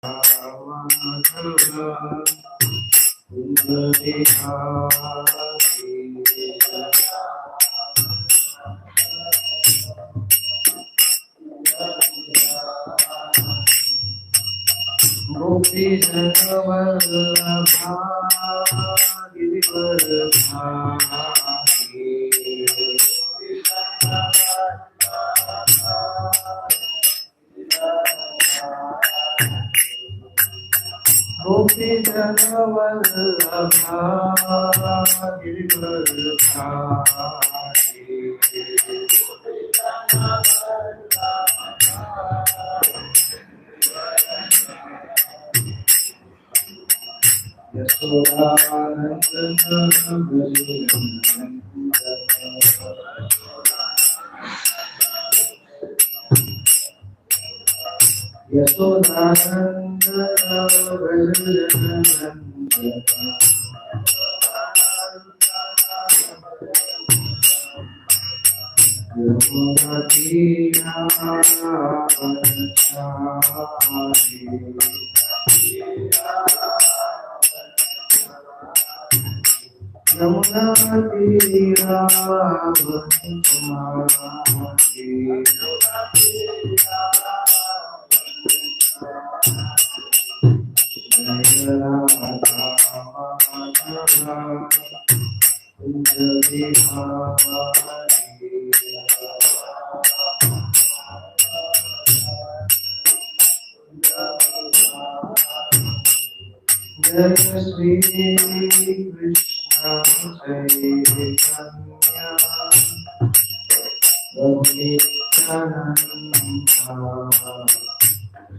गोपी जनवल्लभा गिरिवरधारी गोपी जनवल्लभा गिरिवरधारी यशोदानंदन यमुना जय Shri Krishna Chaitanya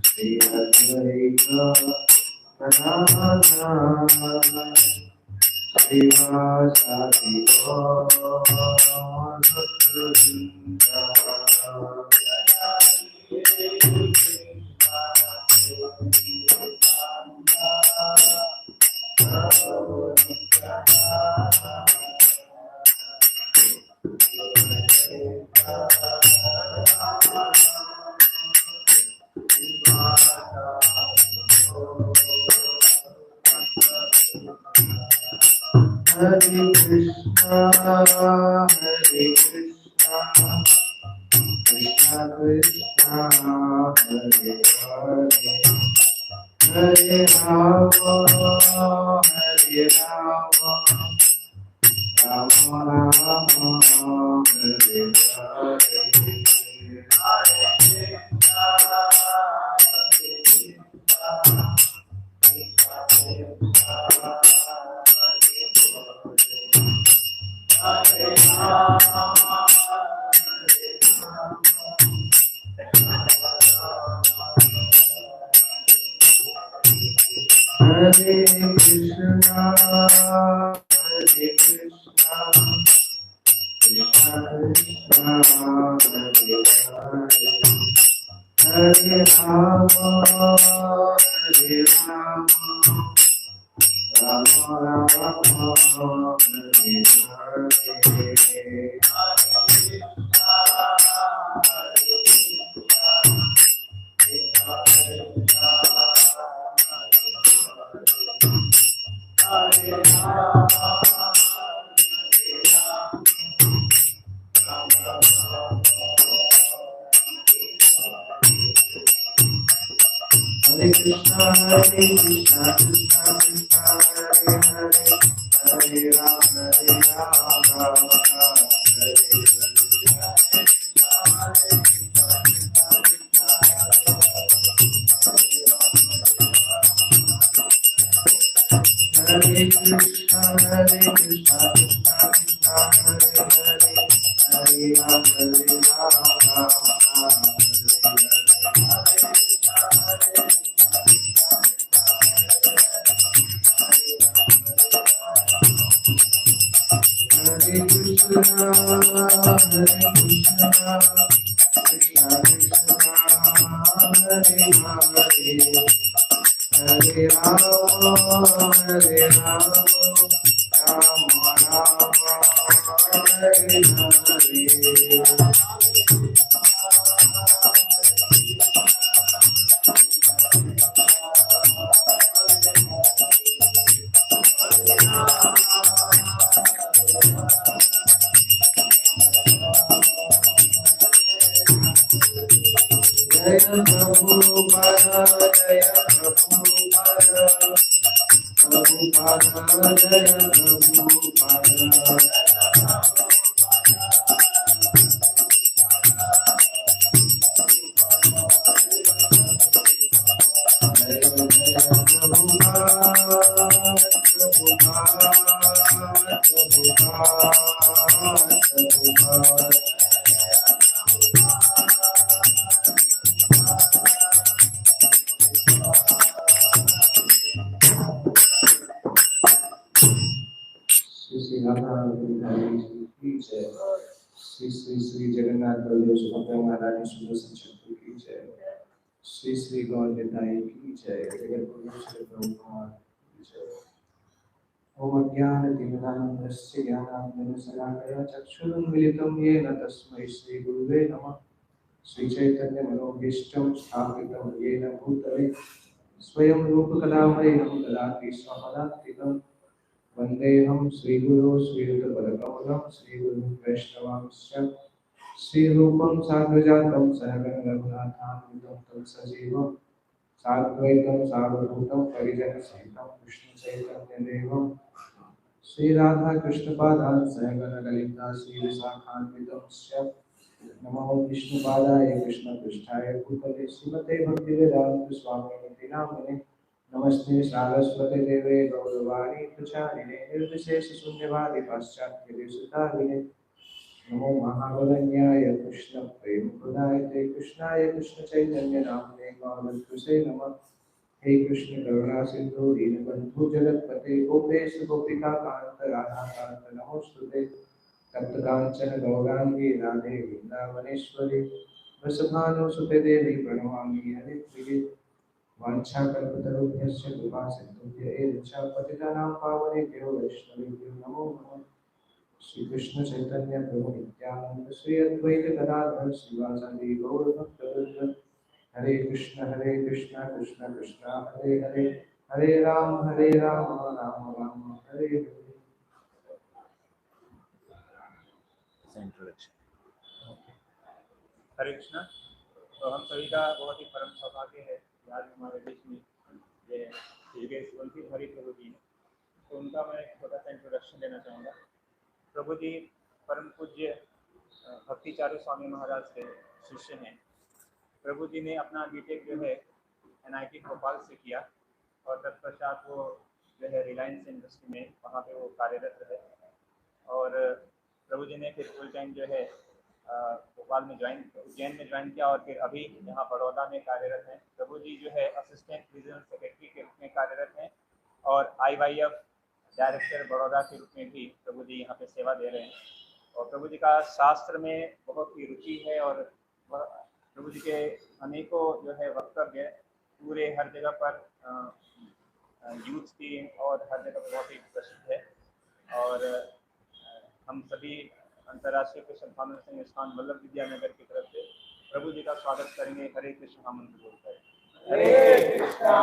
Shri Advaita Gadadhar श्रीवासादि Hare Krishna, Hare Krishna, Krishna Krishna, Hare Hare, Hare Rama, Hare Rama, Rama Rama, Hare Hare, Hare Krishna, Hare Rama, Hare Krishna, Hare Krishna, Krishna Krishna, Hare Hare, Hare Rama, Hare Rama, Rama Rama, Hare Hare Krishna, Hare Krishna, Krishna Krishna, Hare Hare, Hare Rama, Rama Rama, Hare Hare Krishna, Hare Krishna, Krishna Krishna, Hare Hare, Hare Rama, Rama Rama, Hare Krishna, Hare Krishna, Krishna Krishna, Hare Hare, Hare Rama, Hare Rama, Rama Rama, Hare Hare. जय प्रभुपाद जय प्रभुपाद प्रभुपाद जय प्रभुपाद श्री श्री श्री जगन्नाथ बलदेव सुभद्रा महारानी सुदर्शन चक्र की जय। श्री श्री गौरताई की जय। जगत गुरु श्री ब्रह्मा की जय। ओम अज्ञानतिमिरान्धस्य ज्ञानाञ्जनशलाकया चक्षुरुन्मीलितं येन तस्मै श्री गुरुवे नमः। श्री चैतन्य मनोभीष्टं स्थापितं येन भूतले स्वयं रूपकलामयं ददाति स्वपदान्तिकम्। वन्देऽहं श्रीगुरो श्रीयुतपदकमलं श्रीगुरुं वैष्णवांश्च श्रीरूपं साग्रजातं सहगण रघुनाथान्वितं तं सजीवं साद्वैतं सावधूतं परिजनसहितं कृष्णचैतन्यदेवं श्रीराधा कृष्णपादान् सहगण ललिता श्रीविशाखान्वितंश्च नमो विष्णुपादाय कृष्णपृष्ठाय भूतले श्रीमते भक्तिवेदान्त स्वामिनिति नामिने नमस्ते सारस्वते देवे गौरवाणी प्रचारिणे निर्विशेष शून्यवादी पाश्चात्य देशतारिणे नमो महावदन्याय कृष्ण प्रेम प्रदायते कृष्णाय कृष्ण चैतन्य नामने गौरवसे नमः। हे कृष्ण करुणा सिंधु दीनबंधु जगतपते गोपेश गोपिका कांत राधा कांत नमोस्तुते तप्त कांचन गौरांगी राधे वृंदावनेश्वरी वृषभानुसुते देवी प्रणमामि हरिप्रिये वाञ्छाकल्पतरुभ्यश्च कृपा सिन्धुभ्य एव च पतितानां पावनेभ्यो वैष्णवेभ्यो नमो नमः। श्री कृष्ण चैतन्य प्रभु नित्यानंद श्री अद्वैत गदाधर श्रीवासादि गौर भक्तवृंद हरे कृष्ण कृष्ण कृष्ण हरे हरे हरे राम राम राम हरे हरे। हरे कृष्णा। तो हम सभी का बहुत ही परम सौभाग्य है कि आज हमारे देश में ये वंचित हरि प्रभु जी हैं, तो उनका मैं छोटा सा इंट्रोडक्शन देना चाहूँगा। प्रभु जी परम पूज्य भक्ति चारू स्वामी महाराज के शिष्य हैं। प्रभु जी ने अपना बीटेक जो है NIT भोपाल से किया और तत्पश्चात वो जो है रिलायंस इंडस्ट्री में वहाँ पे वो कार्यरत रहे और प्रभु जी ने फिर फुल टाइम जो है भोपाल में उज्जैन में ज्वाइन किया और फिर अभी यहाँ बड़ौदा में कार्यरत हैं। प्रभु जी जो है असिस्टेंट रीजनल सेक्रेटरी के रूप में कार्यरत हैं और IYF डायरेक्टर बड़ौदा के रूप में भी प्रभु जी यहाँ पे सेवा दे रहे हैं। और प्रभु जी का शास्त्र में बहुत ही रुचि है और प्रभु जी के अनेकों जो है वक्तव्य पूरे हर जगह पर यूथ की और हर जगह बहुत ही प्रसिद्ध है। और हम सभी अंतर्राष्ट्रीय कृष्ण भावना संघ स्थान वल्लभ विद्यानगर की तरफ से प्रभु जी का स्वागत करेंगे। हरे कृष्ण मंत्र बोलकर हरे कृष्णा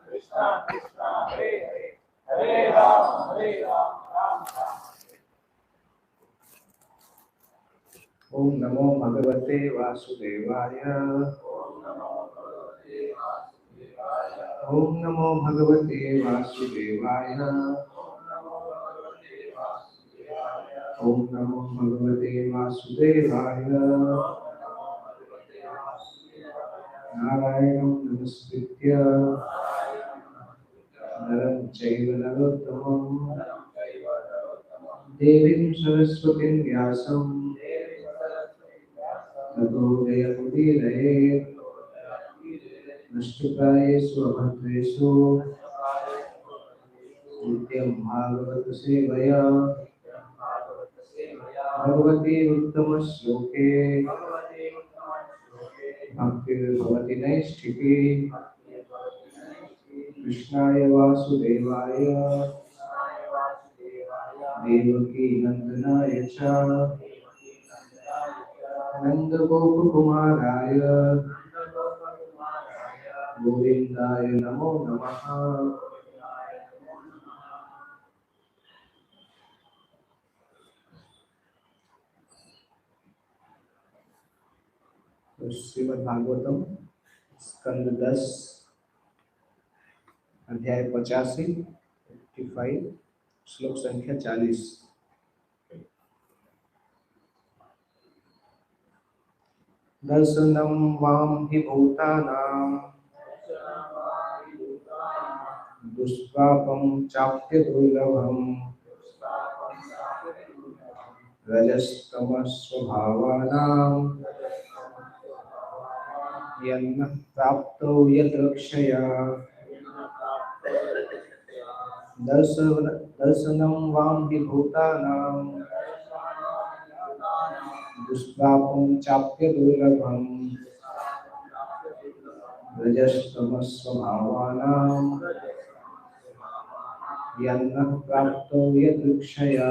कृष्णा कृष्णा हरे हरे हरे राम राम राम। ओम नमो भगवते वासुदेवाय। ओम नमो भगवते वासुदेवाय। ओम नमो भगवते वासुदेवाय। नारायणं नमस्कृत्य नरं चैव नरोत्तमं देवीं सरस्वतीं व्यासं ततो जयमुदीरयेत्। नष्टप्रायेषु अभद्रेषु नित्यं भागवत सेवया भगवती उत्तमश्लोके भक्तिर्भवति नैष्ठिकी। कृष्णाय वासुदेवाय देवकी नंदनाय च नंदगोपकुमाराय गोविंदाय नमो नमः। श्रीमद् भागवतम स्कंद 10 अध्याय 85 श्लोक संख्या 40। दर्शनं वां हि भूतानां दुष्प्रापं चाप्य दुर्लभम् रजस्तमस्वभावानां यन्न प्राप्तो यदृक्षया। दर्शनं वां हि भूतानां दुष्प्रापं चाप्य दुर्लभम् रजस्तमस्वभावानां यन्न प्राप्तो यदृक्षया।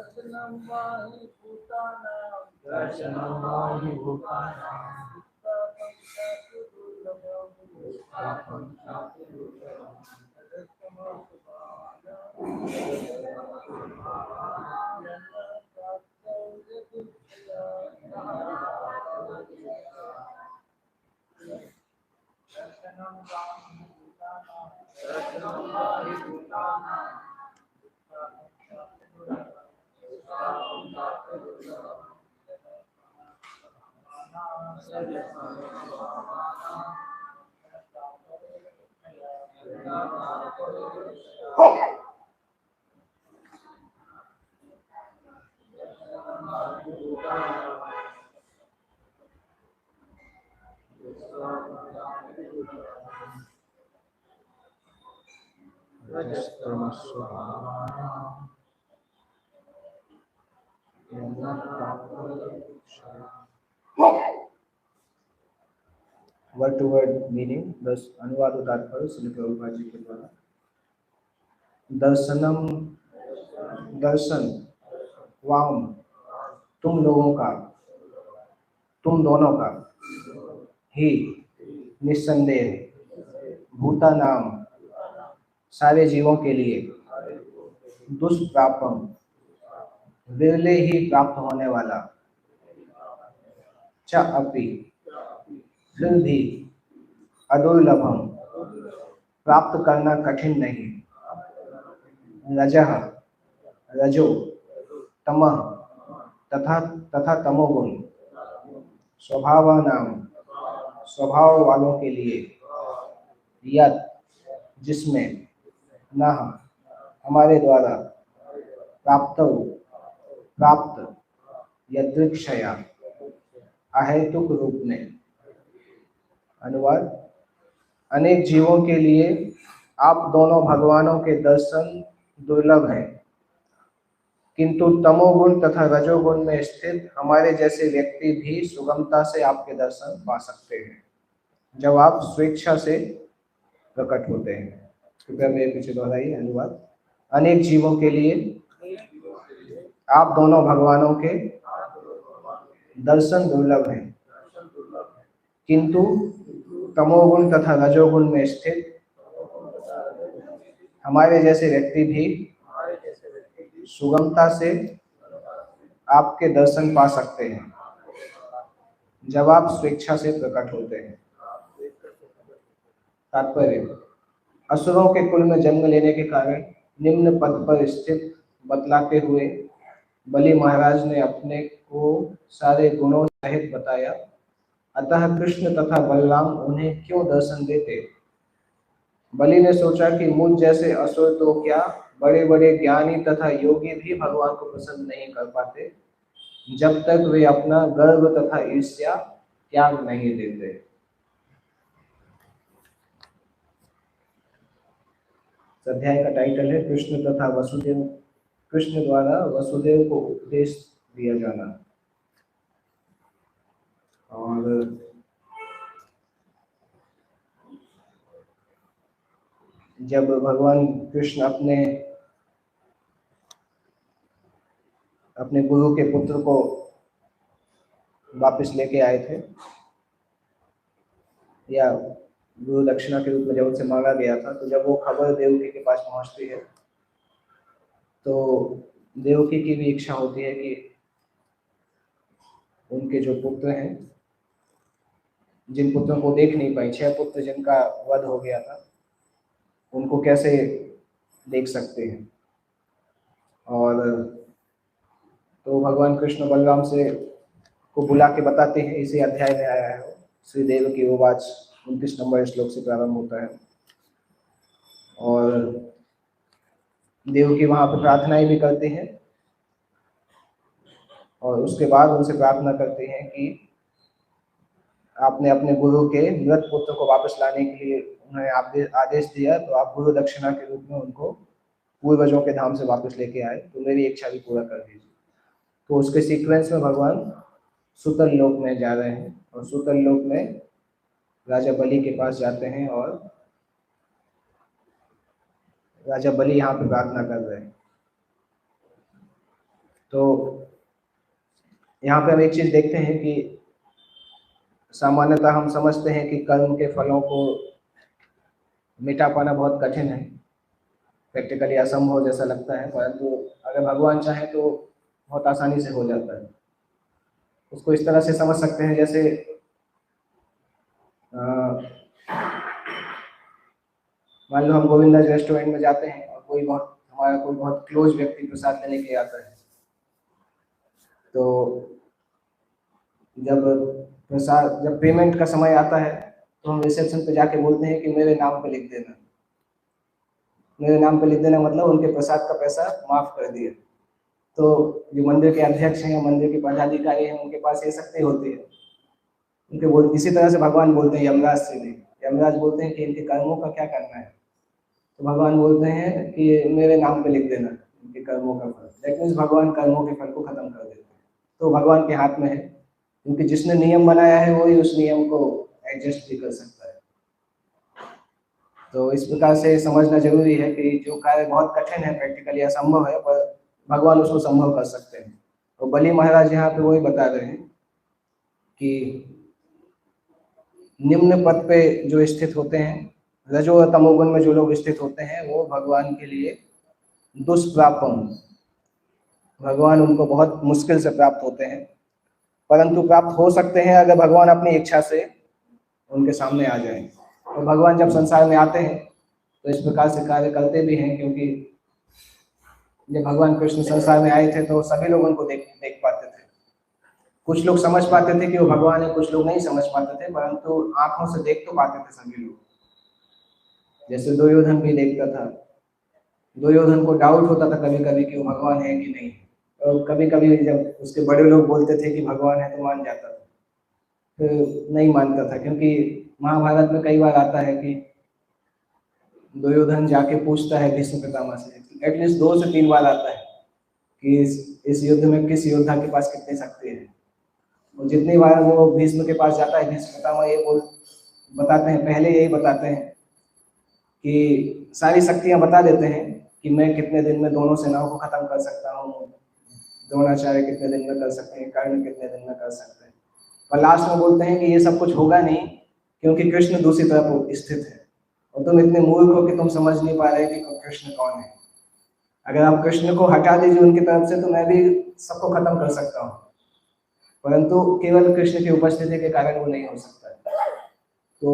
दर्शनं वां हि भूतानां दुष्प्रापं चाप्य दुर्लभम् रजस्तमस्वभावानां यन्न प्राप्तो यदृक्षया। दर्शनं वाहि भूतानां वर्ड टू वर्ड मीनिंग, बस अनुवाद और तात्पर्य श्रील प्रभुपाद जी के द्वारा। दर्शनम, दर्शन, वाम, तुम लोगों का, तुम दोनों का, ही, निस्संदेह, भूतानाम, सारे जीवों के लिए, दुष्प्रापम, विरले ही प्राप्त होने वाला, च अपि, फिर भी, अदुर्लभम, प्राप्त करना कठिन नहीं, रजः, रजो, तमः, तथा तमोगुण, स्वभावानाम, स्वभाव वालों के लिए, यत्, जिसमें, न, हमारे द्वारा, प्राप्त, यदृक्षया, अहेतुक रूप में। अनुवाद, अनेक जीवों के लिए आप दोनों भगवानों के दर्शन दुर्लभ हैं, किंतु तमोगुण तथा रजोगुण में स्थित हमारे जैसे व्यक्ति भी सुगमता से आपके दर्शन पा सकते हैं जब आप स्वेच्छा से प्रकट होते हैं। कृपया मेरे पीछे दोहराइए। अनुवाद, अनेक जीवों के लिए आप दोनों भगवानों के दर्शन दुर्लभ हैं, किंतु तमोगुण तथा रजोगुण में स्थित हमारे जैसे व्यक्ति भी सुगमता से आपके दर्शन पा सकते हैं जब आप स्वेच्छा से प्रकट होते हैं। तात्पर्य, असुरों के कुल में जन्म लेने के कारण निम्न पद पर स्थित बतलाते हुए बलि महाराज ने अपने को सारे गुणों सहित बताया, अतः कृष्ण तथा बलराम उन्हें क्यों दर्शन देते। बलि ने सोचा कि मुझ जैसे असुर तो क्या, बड़े बड़े ज्ञानी तथा योगी भी भगवान को प्रसन्न नहीं कर पाते जब तक वे अपना गर्व तथा ईर्ष्या त्याग नहीं देते। अध्याय का टाइटल है कृष्ण तथा वसुदेव, कृष्ण द्वारा वसुदेव को उपदेश दिया जाना। और जब भगवान कृष्ण अपने गुरु के पुत्र को वापस लेके आए थे, या गुरु दक्षिणा के रूप में जब उनसे मांगा गया था, तो जब वो खबर देवकी के पास पहुंचती है तो देवकी की भी इच्छा होती है कि उनके जो पुत्र हैं, जिन पुत्रों को देख नहीं पाई, 6 पुत्र जिनका वध हो गया था, उनको कैसे देख सकते हैं। और तो भगवान कृष्ण बलराम से को बुला के बताते हैं, इसी अध्याय में आया है। श्री देवकी उवाच 29 नंबर श्लोक से प्रारंभ होता है। और देवकी वहां पर प्रार्थनाएं भी करते हैं और उसके बाद उनसे प्रार्थना करते हैं कि आपने अपने गुरु के मृत पुत्र को वापस लाने के लिए उन्हें आदेश दिया, तो आप गुरु दक्षिणा के रूप में उनको पूर्वजों के धाम से वापस लेके आए, तो मेरी इच्छा भी पूरा कर दीजिए। तो उसके सीक्वेंस में भगवान सुतल लोक में जा रहे हैं और सुतल लोक में राजा बलि के पास जाते हैं और राजा बलि यहाँ पे प्रार्थना कर रहे हैं। तो यहाँ पे हम एक चीज देखते हैं कि सामान्यतः हम समझते हैं कि कर्म के फलों को मिटा पाना बहुत कठिन है, प्रैक्टिकली असंभव जैसा लगता है, परंतु अगर भगवान चाहे तो बहुत आसानी से हो जाता है। उसको इस तरह से समझ सकते हैं जैसे मान लो हम गोविंदाज रेस्टोरेंट में जाते हैं और हमारा कोई बहुत क्लोज व्यक्ति प्रसाद लेने के आता है, तो जब पेमेंट का समय आता है तो हम रिसेप्शन पे जाके बोलते हैं कि मेरे नाम पे लिख देना। मेरे नाम पे लिख देना मतलब उनके प्रसाद का पैसा माफ कर दिया। तो जो मंदिर के अध्यक्ष हैं या मंदिर के पदाधिकारी हैं, उनके पास ये शक्ति होती है। इसी तरह से भगवान बोलते हैं यमराज से भी। यमराज बोलते हैं कि इनके कर्मों का क्या करना है, तो भगवान बोलते हैं कि मेरे नाम पे लिख देना इनके कर्मों का फल। लेकिन भगवान कर्मों के फल को खत्म कर देते हैं। तो भगवान के हाथ में है, क्योंकि जिसने नियम बनाया है वही उस नियम को एडजस्ट भी कर सकता है। तो इस प्रकार से समझना जरूरी है कि जो कार्य बहुत कठिन है, प्रैक्टिकली असंभव है, पर भगवान उसको संभव कर सकते हैं। तो बलि महाराज यहाँ पे वही बता रहे हैं कि निम्न पद पे जो स्थित होते हैं, रजो और तमोगुण में जो लोग स्थित होते हैं, वो भगवान के लिए दुष्प्रापम, भगवान उनको बहुत मुश्किल से प्राप्त होते हैं, परंतु प्राप्त हो सकते हैं अगर भगवान अपनी इच्छा से उनके सामने आ जाएं। और भगवान जब संसार में आते हैं तो इस प्रकार से कार्य करते भी हैं, क्योंकि जब भगवान कृष्ण संसार में आए थे तो सभी लोग उनको देख पाते थे। कुछ लोग समझ पाते थे कि वो भगवान है, कुछ लोग नहीं समझ पाते थे, परंतु आंखों से देख तो पाते थे सभी लोग। जैसे दुर्योधन भी देखता था, दुर्योधन को डाउट होता था कभी कभी कि वो भगवान है कि नहीं, और कभी कभी जब उसके बड़े लोग बोलते थे कि भगवान है तो मान जाता था, फिर नहीं मानता था। क्योंकि महाभारत में कई बार आता है कि दुर्योधन जाके पूछता है भीष्म पितामह से, एटलीस्ट 2 से 3 बार आता है कि इस युद्ध में किस योद्धा के पास कितनी शक्ति है। और जितनी बार वो भीष्म के पास जाता है, भीष्म पितामह ये बताते हैं, पहले यही बताते हैं कि सारी शक्तियां बता देते हैं कि मैं कितने दिन में दोनों सेनाओं को खत्म कर सकता हूँ, द्रोणाचार्य कितने दिन में कर सकते हैं, कर्ण कितने दिन में कर सकते हैं। और लास्ट में बोलते हैं कि ये सब कुछ होगा नहीं, क्योंकि कृष्ण दूसरी तरफ स्थित है और तुम इतने मूर्ख हो कि तुम समझ नहीं पा रहे कि कृष्ण कौन है। अगर आप कृष्ण को हटा दीजिए उनकी तरफ से तो मैं भी सबको खत्म कर सकता हूँ, परंतु केवल कृष्ण की उपस्थिति के कारण वो नहीं हो सकता। तो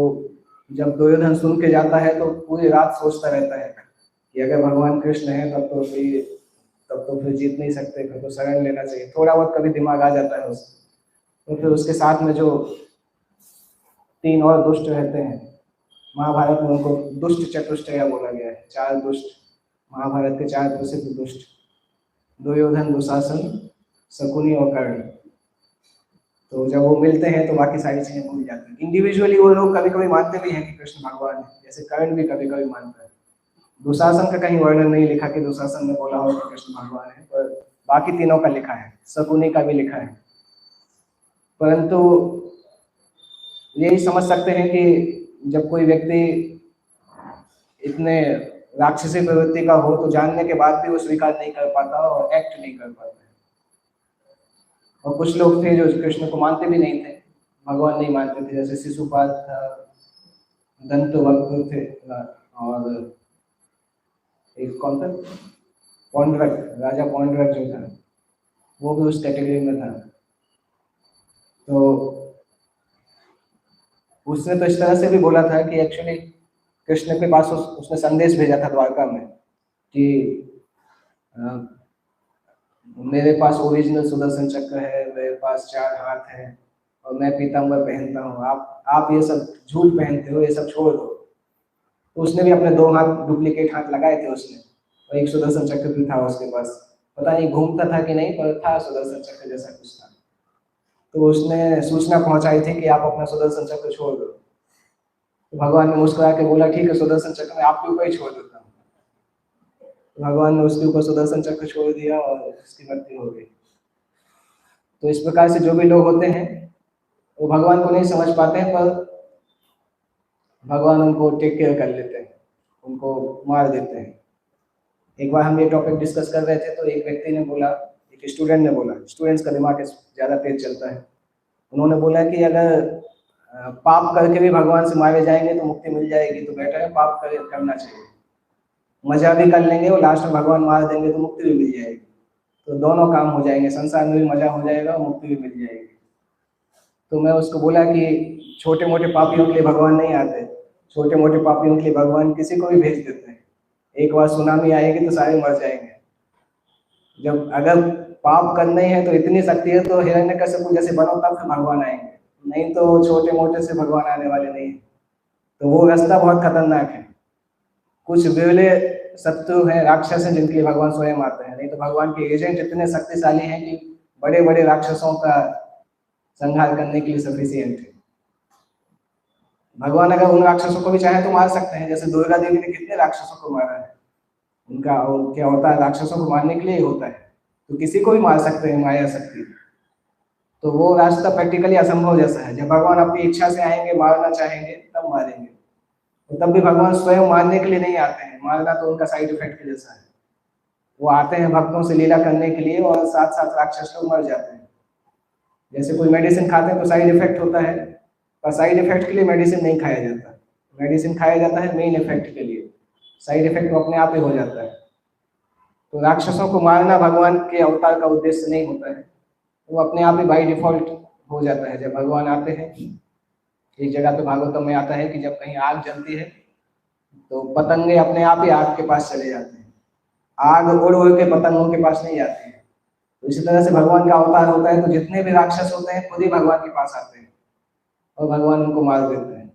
जब दुर्योधन सुन के जाता है तो पूरी रात सोचता रहता है कि अगर भगवान कृष्ण है तब तो फिर जीत नहीं सकते, फिर तो शरण लेना चाहिए। थोड़ा बहुत कभी दिमाग आ जाता है उसको। तो फिर उसके साथ में जो 3 और दुष्ट रहते हैं, महाभारत में उनको दुष्ट चतुष्टया बोला गया है, 4 दुष्ट, महाभारत के 4 प्रसिद्ध दुष्ट, दुर्योधन, दुशासन, शकुनी और कर्ण। तो जब वो मिलते हैं तो बाकी सारी चीजें भूल जाते हैं। इंडिविजुअली वो लोग कभी कभी मानते भी हैं कि कृष्ण भगवान है, जैसे कर्ण भी कभी कभी मानता है। दुशासन का कहीं वर्णन नहीं लिखा कि दुशासन ने बोला हो कि कृष्ण भगवान है, पर बाकी तीनों का लिखा है, शकुनी का भी लिखा है। परंतु यही समझ सकते हैं कि जब कोई व्यक्ति इतने राक्षसी प्रवृत्ति का हो तो जानने के बाद भी वो स्वीकार नहीं कर पाता और एक्ट नहीं कर पाता। और कुछ लोग थे जो कृष्ण को मानते भी नहीं थे, भगवान नहीं मानते थे, जैसे शिशुपाल था, दंतवक्र थे, और एक कौन था, पौंड्रक, राजा पौंड्रक जो था वो भी उस कैटेगरी में था। तो उसने तो इस तरह से भी बोला था कि एक्चुअली कृष्ण के पास उसने संदेश भेजा था द्वारका में कि मेरे पास ओरिजिनल सुदर्शन चक्र है, मेरे पास 4 हाथ हैं और मैं पीताम्बर पहनता हूँ, आप ये सब झूठ पहनते हो, ये सब छोड़ दो। तो उसने भी अपने 2 हाथ डुप्लीकेट हाथ लगाए थे उसने, और एक सुदर्शन चक्र भी था उसके पास, पता नहीं घूमता था कि नहीं, पर था सुदर्शन चक्र जैसा कुछ था। तो उसने सूचना पहुंचाई थी कि आप अपना सुदर्शन चक्र छोड़ दो। तो भगवान ने मुस्कुरा के बोला ठीक है, सुदर्शन चक्र मैं आपके ऊपर ही छोड़ देता हूँ। तो भगवान ने उसके ऊपर सुदर्शन चक्र छोड़ दिया और उसकी मृत्यु हो गई। तो इस प्रकार से जो भी लोग होते हैं वो भगवान को नहीं समझ पाते हैं, पर भगवान उनको टेक केयर कर लेते हैं, उनको मार देते हैं। एक बार हम ये टॉपिक डिस्कस कर रहे थे तो एक व्यक्ति ने बोला, एक स्टूडेंट ने बोला, स्टूडेंट्स का दिमाग ज़्यादा तेज चलता है, उन्होंने बोला कि अगर पाप करके भी भगवान से मारे जाएंगे तो मुक्ति मिल जाएगी, तो बेटर है पाप करना चाहिए, मजा भी कर लेंगे और लास्ट में भगवान मार देंगे तो मुक्ति भी मिल जाएगी, तो दोनों काम हो जाएंगे, संसार में भी मजा हो जाएगा और मुक्ति भी मिल जाएगी। तो मैं उसको बोला कि छोटे मोटे पापियों के लिए भगवान नहीं आते, छोटे मोटे पापियों के लिए भगवान किसी को भी भेज देते हैं, एक बार सुनामी आएगी तो सारे मर जाएंगे। जब अगर पाप करना ही है तो इतनी शक्ति है तो हिरण्यकश्यप जैसे बनो तब फिर भगवान आएंगे, नहीं तो छोटे मोटे से भगवान आने वाले नहीं। तो वो रास्ता बहुत खतरनाक है। कुछ विरले शत्रु हैं, राक्षस हैं जिनके भगवान स्वयं आते हैं, नहीं तो भगवान के एजेंट इतने शक्तिशाली हैं कि बड़े बड़े राक्षसों का संहार करने के लिए सफिशिएंट है। भगवान अगर उन राक्षसों को भी चाहे तो मार सकते हैं, जैसे दुर्गा देवी ने कितने राक्षसों को मारा है, उनका क्या होता है, राक्षसों को मारने के लिए ही होता है, तो किसी को भी मार सकते हैं माया शक्ति। तो वो रास्ता प्रैक्टिकली असंभव जैसा है, जब भगवान अपनी इच्छा से आएंगे, मारना चाहेंगे तब मारेंगे, तो तब भी भगवान स्वयं मारने के लिए नहीं आते हैं, मारना तो उनका साइड इफेक्ट के जैसा है। वो आते हैं भक्तों से लीला करने के लिए और साथ साथ राक्षस लोग मर जाते हैं। जैसे कोई मेडिसिन खाते हैं तो साइड इफेक्ट होता है, पर साइड इफेक्ट के लिए मेडिसिन नहीं खाया जाता, मेडिसिन खाया जाता है मेन इफेक्ट के लिए, साइड इफेक्ट तो अपने आप ही हो जाता है। तो राक्षसों को मारना भगवान के अवतार का उद्देश्य नहीं होता है, वो अपने आप ही बाई डिफॉल्ट हो जाता है। जब भगवान आते हैं, एक जगह पे भागवतम में आता है कि जब कहीं आग जलती है तो पतंगे अपने आप ही आग के पास चले जाते हैं, आग उड़ उड़ के पतंगों के पास नहीं जाती है। तो इसी तरह से भगवान का अवतार होता है तो जितने भी राक्षस होते हैं खुद ही भगवान के पास आते हैं और भगवान उनको मार देते हैं।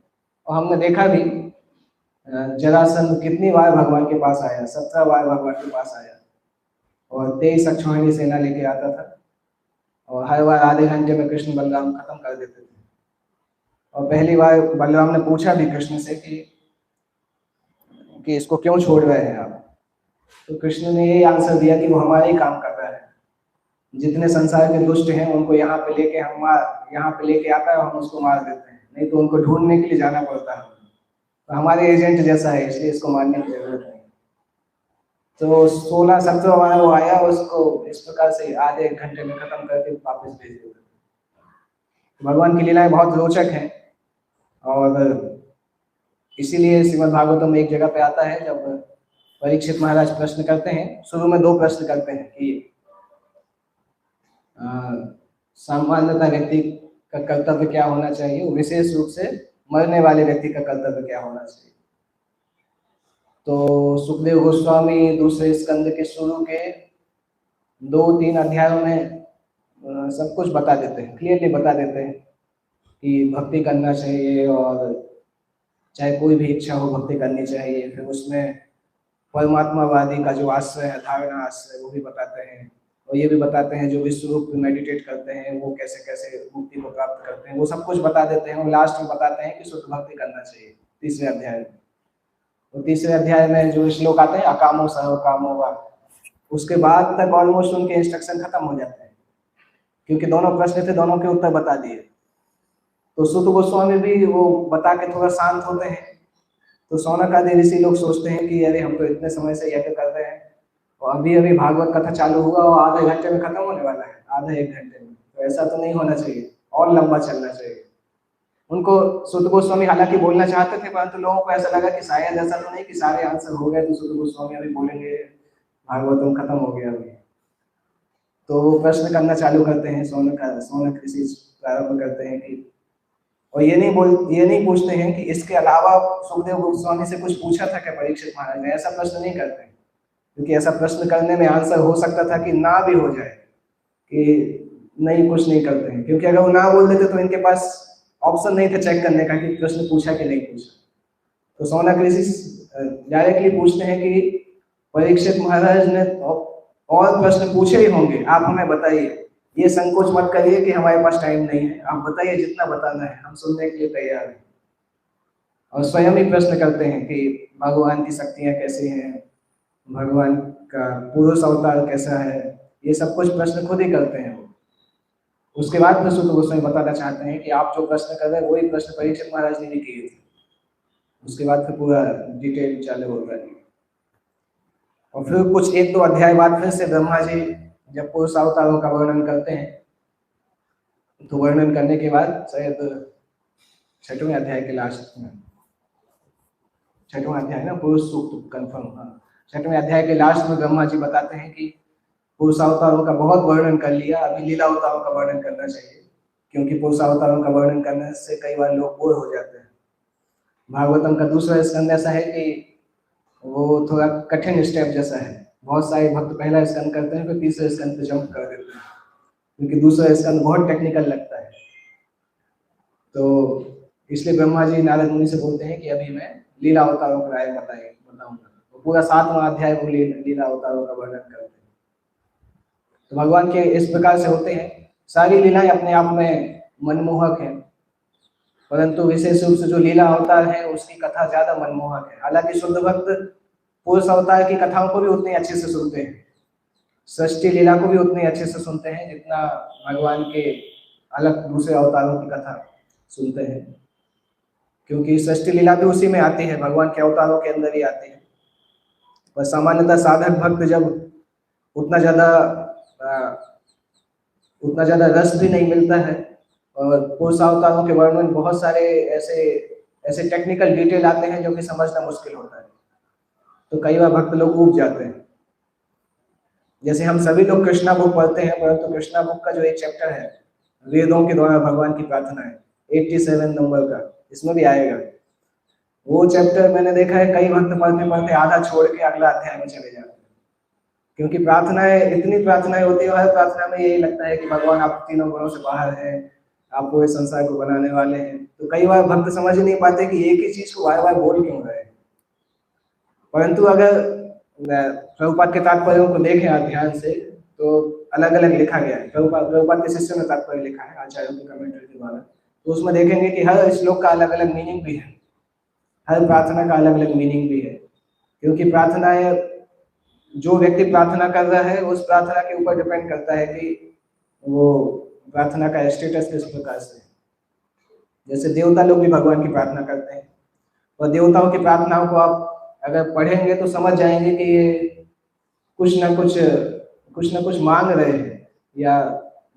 और हमने देखा भी जरासंध कितनी बार भगवान के पास आया, 17 बार भगवान के पास आया और 23 अक्षौहिणी सेना लेके आता था, और हर बार आधे घंटे में कृष्ण बलराम खत्म कर देते थे। और पहली बार बलराम ने पूछा भी कृष्ण से कि इसको क्यों छोड़ रहे हैं आप, तो कृष्ण ने यही आंसर दिया कि वो हमारे ही काम कर रहा है, जितने संसार के दुष्ट हैं उनको यहाँ पे लेके आता है और हम उसको मार देते हैं, नहीं तो उनको ढूंढने के लिए जाना पड़ता है, तो हमारे एजेंट जैसा है, इसलिए इसको मारने की जरूरत नहीं। तो 16-17 बार वो आया, उसको इस प्रकार से आधे एक घंटे में खत्म करके वापस भेज दिया। भगवान की लीलाएं बहुत रोचक हैं, और इसीलिए श्रीमद् भागवतम में एक जगह पे आता है जब परीक्षित महाराज प्रश्न करते हैं, शुरू में 2 प्रश्न करते हैं कि सामान्यतः व्यक्ति का कर्तव्य क्या होना चाहिए, विशेष रूप से मरने वाले व्यक्ति का कर्तव्य क्या होना चाहिए। तो सुखदेव गोस्वामी दूसरे स्कंद के शुरू के 2-3 अध्यायों में सब कुछ बता देते हैं, क्लियरली बता देते हैं कि भक्ति करना चाहिए और चाहे कोई भी इच्छा हो भक्ति करनी चाहिए। फिर उसमें परमात्मावादी का जो आश्रय है, धारणा आश्रय, वो भी बताते हैं, और ये भी बताते हैं जो विश्व रूप में मेडिटेट करते हैं वो कैसे कैसे मुक्ति को प्राप्त करते हैं, वो सब कुछ बता देते हैं। और लास्ट में बताते हैं कि शुद्ध भक्ति करना चाहिए तीसरे अध्याय में। तो तीसरे अध्याय में जो श्लोक आते हैं अकामो सर्व कामो वा, उसके बाद तक ऑलमोस्ट उनके इंस्ट्रक्शन खत्म हो जाते हैं, क्योंकि दोनों प्रश्न थे, दोनों के उत्तर बता दिए। तो सुत गोस्वामी भी वो बता के थोड़ा शांत होते हैं, तो शौनक आदि ऋषि लोग सोचते हैं कि अरे हम तो इतने समय से यज्ञ कर रहे हैं और अभी अभी भागवत कथा चालू हुआ और आधे घंटे में खत्म होने वाला है, आधे एक घंटे में, तो ऐसा तो नहीं होना चाहिए, और लंबा चलना चाहिए। उनको सुध गोस्वामी हालांकि बोलना चाहते थे, परंतु लोगों को ऐसा लगा कि शायद ऐसा तो नहीं कि सारे आंसर हो गए तो सुध गोस्वामी अभी बोलेंगे भागवतम खत्म हो गया अभी। तो वो प्रश्न करना चालू करते हैं, शौनक ऋषि प्रारंभ करते हैं कि, और ये नहीं पूछते हैं कि इसके अलावा सुखदेव गोस्वामी से कुछ पूछा था क्या परीक्षित महाराज ने, ऐसा प्रश्न नहीं करते, क्योंकि ऐसा प्रश्न करने में आंसर हो सकता था कि ना भी हो जाए, कि नहीं कुछ नहीं करते हैं, क्योंकि अगर वो ना बोल देते तो इनके पास ऑप्शन नहीं था चेक करने का कि प्रश्न पूछा कि नहीं पूछा। तो शौनक ऋषि डायरेक्टली पूछते हैं कि परीक्षित महाराज ने और प्रश्न पूछे ही होंगे, आप हमें बताइए, ये संकोच मत करिए कि हमारे पास टाइम नहीं है, आप बताइए जितना बताना है, हम सुनने के लिए तैयार हैं। और स्वयं ही प्रश्न करते हैं कि भगवान की शक्तियां कैसी हैं, भगवान का पुरुष अवतार कैसा है, ये सब कुछ प्रश्न खुद ही करते हैं। उसके बाद फिर सुत गोस्वामी बताना चाहते हैं कि आप जो प्रश्न कर रहे हैं वही प्रश्न परीक्षित महाराज ने भी किए थे। उसके बाद फिर पूरा डिटेल चालू होता है। और फिर कुछ एक दो अध्याय बाद फिर से ब्रह्मा जी जब पुरुष अवतारों का वर्णन करते हैं, तो वर्णन करने के बाद शायद 6वें अध्याय के लास्ट में, 6वां अध्याय ना पुरुष सूक्त कंफर्म, हाँ 6वें अध्याय के लास्ट में ब्रह्मा जी बताते हैं कि पुरुष अवतारों का बहुत वर्णन कर लिया, अभी लीला अवतारों का वर्णन करना चाहिए, क्योंकि पुरुष अवतारों का वर्णन करने से कई बार लोग बोर हो जाते हैं। भागवतम का दूसरा स्कंद ऐसा है कि वो थोड़ा कठिन स्टेप जैसा है, बहुत सारे भक्त पहला स्कंद करते हैं फिर तीसरे स्कंद पे जंप कर देते हैं, क्योंकि दूसरा स्कंद बहुत टेक्निकल लगता है। तो इसलिए ब्रह्मा जी नारद मुनि से बोलते हैं कि अभी मैं लीला अवतारों का राय बताऊंगा। तो पूरा 7वां अध्याय वो लीला अवतारों का वर्णन करते हैं। तो भगवान के इस प्रकार से होते हैं, सारी लीलाएं अपने आप में मनमोहक हैं, परंतु विशेष रूप से जो लीला अवतार है उसकी कथा ज्यादा मनमोहक है। हालांकि शुद्ध भक्त पुरुष अवतार की कथाओं को भी उतने अच्छे से सुनते हैं, सृष्टि लीला को भी उतने अच्छे से सुनते हैं जितना भगवान के अलग दूसरे अवतारों की कथा सुनते हैं, क्योंकि सृष्टि लीला भी उसी में आती है, भगवान के अवतारों के अंदर ही आती है। पर सामान्यतः साधक भक्त जब उतना ज्यादा रस भी नहीं मिलता है, और पुरुष अवतारों के वर्णन बहुत सारे ऐसे टेक्निकल डिटेल आते हैं जो कि समझना मुश्किल होता है, तो कई बार भक्त लोग ऊब जाते हैं। जैसे हम सभी लोग कृष्णा बुक पढ़ते हैं, परंतु कृष्णा बुक का जो एक चैप्टर है वेदों के द्वारा भगवान की प्रार्थना है 87 नंबर का, इसमें भी आएगा। वो चैप्टर मैंने देखा है कई भक्त पढ़ते पढ़ते आधा छोड़ के अगला अध्याय में चले जाते हैं, क्योंकि इतनी प्रार्थनाएं होती है, हर प्रार्थना में यही लगता है कि भगवान आप तीनों गुणों से बाहर हैं, आप पूरे संसार को बनाने वाले हैं। तो कई बार भक्त समझ नहीं पाते कि एक ही चीज को बार बार बोल क्यों रहे हैं। परंतु अगर प्रभुपाद के तात्पर्यों को देखें आप ध्यान से, तो अलग अलग लिखा गया है, प्रभुपाद के शिष्य में तात्पर्य लिखा है आचार्यों के कमेंट्री के द्वारा, तो उसमें देखेंगे कि हर श्लोक का अलग अलग मीनिंग भी है, हर प्रार्थना का अलग अलग मीनिंग भी है, क्योंकि प्रार्थनाएं जो व्यक्ति प्रार्थना कर रहा है उस प्रार्थना के ऊपर डिपेंड करता है कि वो प्रार्थना का स्टेटस किस प्रकार से है। जैसे देवता लोग भी भगवान की प्रार्थना करते हैं, और देवताओं की प्रार्थनाओं को आप अगर पढ़ेंगे तो समझ जाएंगे कि ये कुछ ना कुछ मांग रहे हैं, या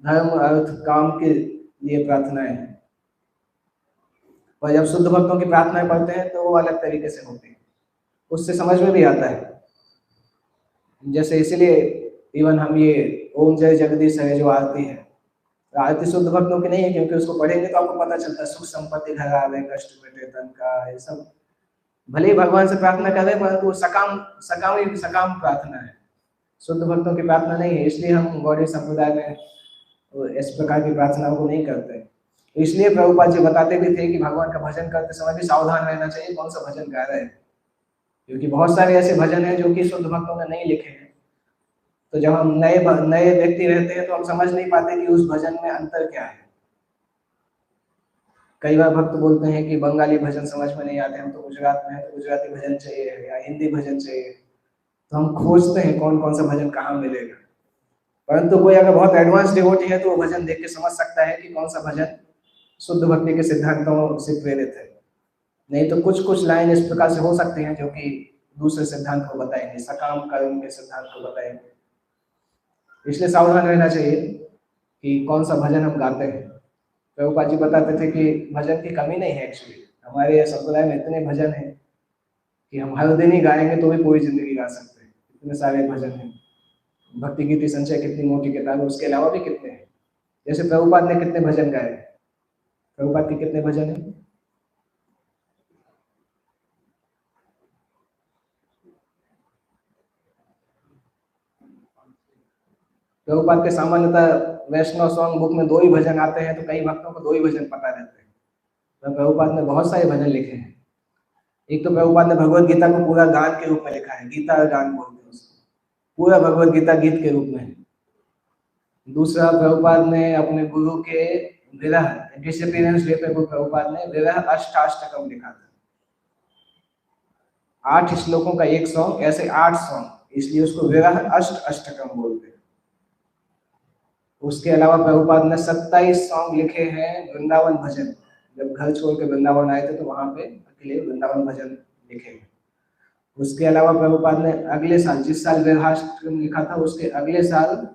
धर्म अर्थ काम के लिए प्रार्थनाएं हैं। और जब शुद्ध भक्तों की प्रार्थनाएं पढ़ते हैं तो वो अलग तरीके से होती है, उससे समझ में भी आता है। जैसे इसलिए इवन हम ये ओम जय जगदीश है जो आरती है, आरती शुद्ध भक्तों की नहीं है, क्योंकि उसको पढ़ेंगे तो आपको पता चलता है सुख संपत्ति घर आवे कष्ट मिटे तन का, ये सब भले ही भगवान से प्रार्थना कर रहे हैं परंतु सकाम प्रार्थना है, शुद्ध भक्तों की प्रार्थना नहीं है। इसलिए हम गौड़ी संप्रदाय में इस प्रकार की प्रार्थनाओं को नहीं करते। तो इसलिए प्रभुपाद जी बताते भी थे कि भगवान का भजन करते समय भी सावधान रहना चाहिए कौन सा भजन गा रहे हैं, क्योंकि बहुत सारे ऐसे भजन हैं जो कि शुद्ध भक्तों ने नहीं लिखे हैं। तो जब हम नए व्यक्ति रहते हैं तो हम समझ नहीं पाते कि उस भजन में अंतर क्या है। कई बार भक्त बोलते हैं कि बंगाली भजन समझ में नहीं आते, हम तो गुजरात में हैं तो गुजराती भजन चाहिए या हिंदी भजन चाहिए, तो हम खोजते हैं कौन कौन सा भजन कहाँ मिलेगा। परंतु कोई अगर बहुत एडवांस डिवोटी है तो वो भजन देख के समझ सकता है कि कौन सा भजन शुद्ध भक्ति के सिद्धांतों से प्रेरित है। नहीं तो कुछ कुछ लाइन इस प्रकार से हो सकते हैं जो कि दूसरे सिद्धांत को बताएंगे, सकाम कर्म के सिद्धांत को बताएंगे। इसलिए सावधान रहना चाहिए कि कौन सा भजन हम गाते हैं। प्रभुपाद जी बताते थे कि भजन की कमी नहीं है, एक्चुअली हमारे संप्रदाय में इतने भजन हैं कि हम हर दिन ही गाएंगे तो भी पूरी जिंदगी गा सकते हैं, इतने सारे भजन हैं। भक्ति गीति संचय कितनी मोटी किताब है, उसके अलावा भी कितने हैं। जैसे प्रभुपाद ने कितने भजन गाए, प्रभुपाद के कितने भजन हैं? प्रभुपाद के सामान्यतः वैष्णव सॉन्ग बुक में 2 ही भजन आते हैं, तो कई भक्तों को 2 ही भजन पता रहते हैं। तो प्रभुपाद ने बहुत सारे भजन लिखे हैं। एक तो प्रभुपाद ने भगवत गीता को पूरा गान के रूप में लिखा है, गीता गान बोलते हैं उसको, पूरा भगवत गीता गीत के रूप में। दूसरा, प्रभुपाद ने अपने गुरु के विरह डिसअपीयरेंस डे पे प्रभुपाद ने विरह अष्टाष्टकम लिखा था। 8 श्लोकों का एक सॉन्ग, ऐसे 8 सॉन्ग, इसलिए उसको विरह अष्टकम बोलते हैं। उसके अलावा प्रभुपाद ने 27 सॉन्ग लिखे हैं वृंदावन भजन। जब घर छोड़ के वृंदावन आए थे तो वहां पे अकेले वृंदावन भजन लिखे हैं। उसके अलावा प्रभुपाद ने अगले साल, जिस साल विरहाष्टकम लिखा था, उसके अगले साल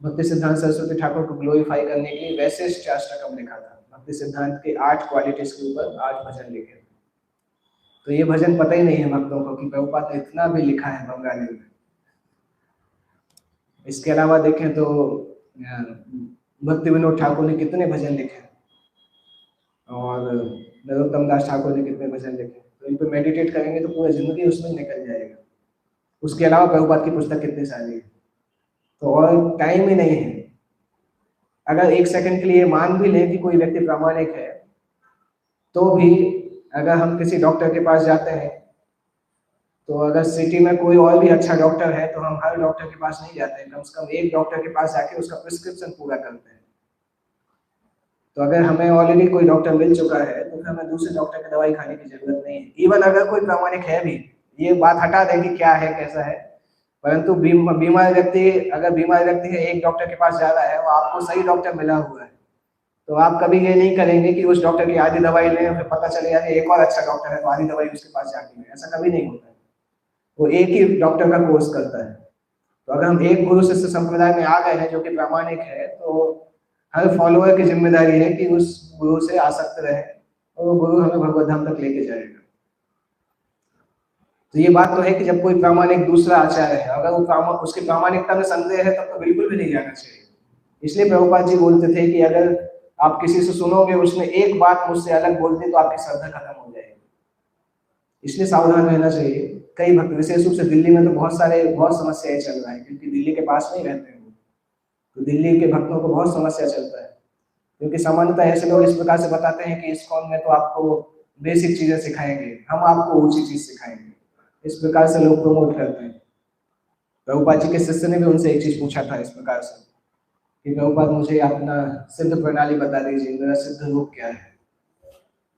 भक्ति सिद्धांत सरस्वती ठाकुर को ग्लोरीफाई करने के लिए वैशिष्ट अष्टकम लिखा था। भक्ति सिद्धांत के 8 क्वालिटीज के ऊपर 8 भजन लिखे थे। तो ये भजन पता ही नहीं है भक्तों को कि प्रभुपाद ने इतना भी लिखा है बंगाली में। इसके अलावा देखें तो भक्ति विनोद ठाकुर ने कितने भजन लिखे और नरोत्तम दास ठाकुर ने कितने भजन लिखे। तो इन पर मेडिटेट करेंगे तो पूरा जिंदगी उसमें निकल जाएगा। उसके अलावा प्रभुपाद की पुस्तक कितनी सारी है, तो और टाइम ही नहीं है। अगर 1 सेकंड के लिए मान भी लें कि कोई व्यक्ति प्रामाणिक है, तो भी अगर हम किसी डॉक्टर के पास जाते हैं, तो अगर सिटी में कोई और भी अच्छा डॉक्टर है तो हम हर डॉक्टर के पास नहीं जाते हैं, कम से कम एक डॉक्टर के पास जाके उसका प्रिस्क्रिप्शन पूरा करते हैं। तो अगर हमें ऑलरेडी कोई डॉक्टर मिल चुका है तो फिर हमें दूसरे डॉक्टर की दवाई खाने की जरूरत नहीं है। इवन अगर कोई प्रामाणिक है भी, ये बात हटा दें कि क्या है कैसा है, परंतु बीमार व्यक्ति, अगर बीमार व्यक्ति है, एक डॉक्टर के पास जा रहा है और आपको सही डॉक्टर मिला हुआ है, तो आप कभी ये नहीं करेंगे कि उस डॉक्टर की आधी दवाई लें, फिर पता चले यार एक और अच्छा डॉक्टर है तो आधी दवाई उसके पास जाके लें। ऐसा कभी नहीं होता है। वो एक ही डॉक्टर का कोर्स करता है। तो अगर हम एक गुरु शिष्य संप्रदाय में आ गए हैं जो कि प्रामाणिक है, तो हर फॉलोअर की जिम्मेदारी है कि उस गुरु से आसक्त रहे और वो गुरु हमें भगवत धाम तक लेके जाएगा। तो ये बात तो है कि जब कोई प्रामाणिक दूसरा आचार्य है, अगर वो उसकी प्रामाणिकता में संदेह है, तब तो बिल्कुल भी नहीं जाना चाहिए। इसलिए प्रभुपाद जी बोलते थे कि अगर आप किसी से सुनोगे उसने एक बात मुझसे अलग बोल दी तो आपकी श्रद्धा खत्म हो जाएगी। इसलिए सावधान रहना चाहिए। कई भक्त, विशेष रूप से दिल्ली में तो बहुत समस्याएं चल रहा है, क्योंकि दिल्ली के पास नहीं रहते हैं, तो दिल्ली के भक्तों को बहुत समस्या चलता है। क्योंकि सामान्यतः ऐसे लोग इस प्रकार से बताते हैं कि इस्कॉन में तो आपको बेसिक चीजें सिखाएंगे, हम आपको ऊंची चीज सिखाएंगे, इस प्रकार से लोग प्रमोट करते हैं। प्रभुपाद जी के शिष्य ने भी उनसे एक चीज पूछा था इस प्रकार से कि प्रभुपाद मुझे अपना सिद्ध प्रणाली बता दीजिए, मेरा सिद्ध रूप क्या है।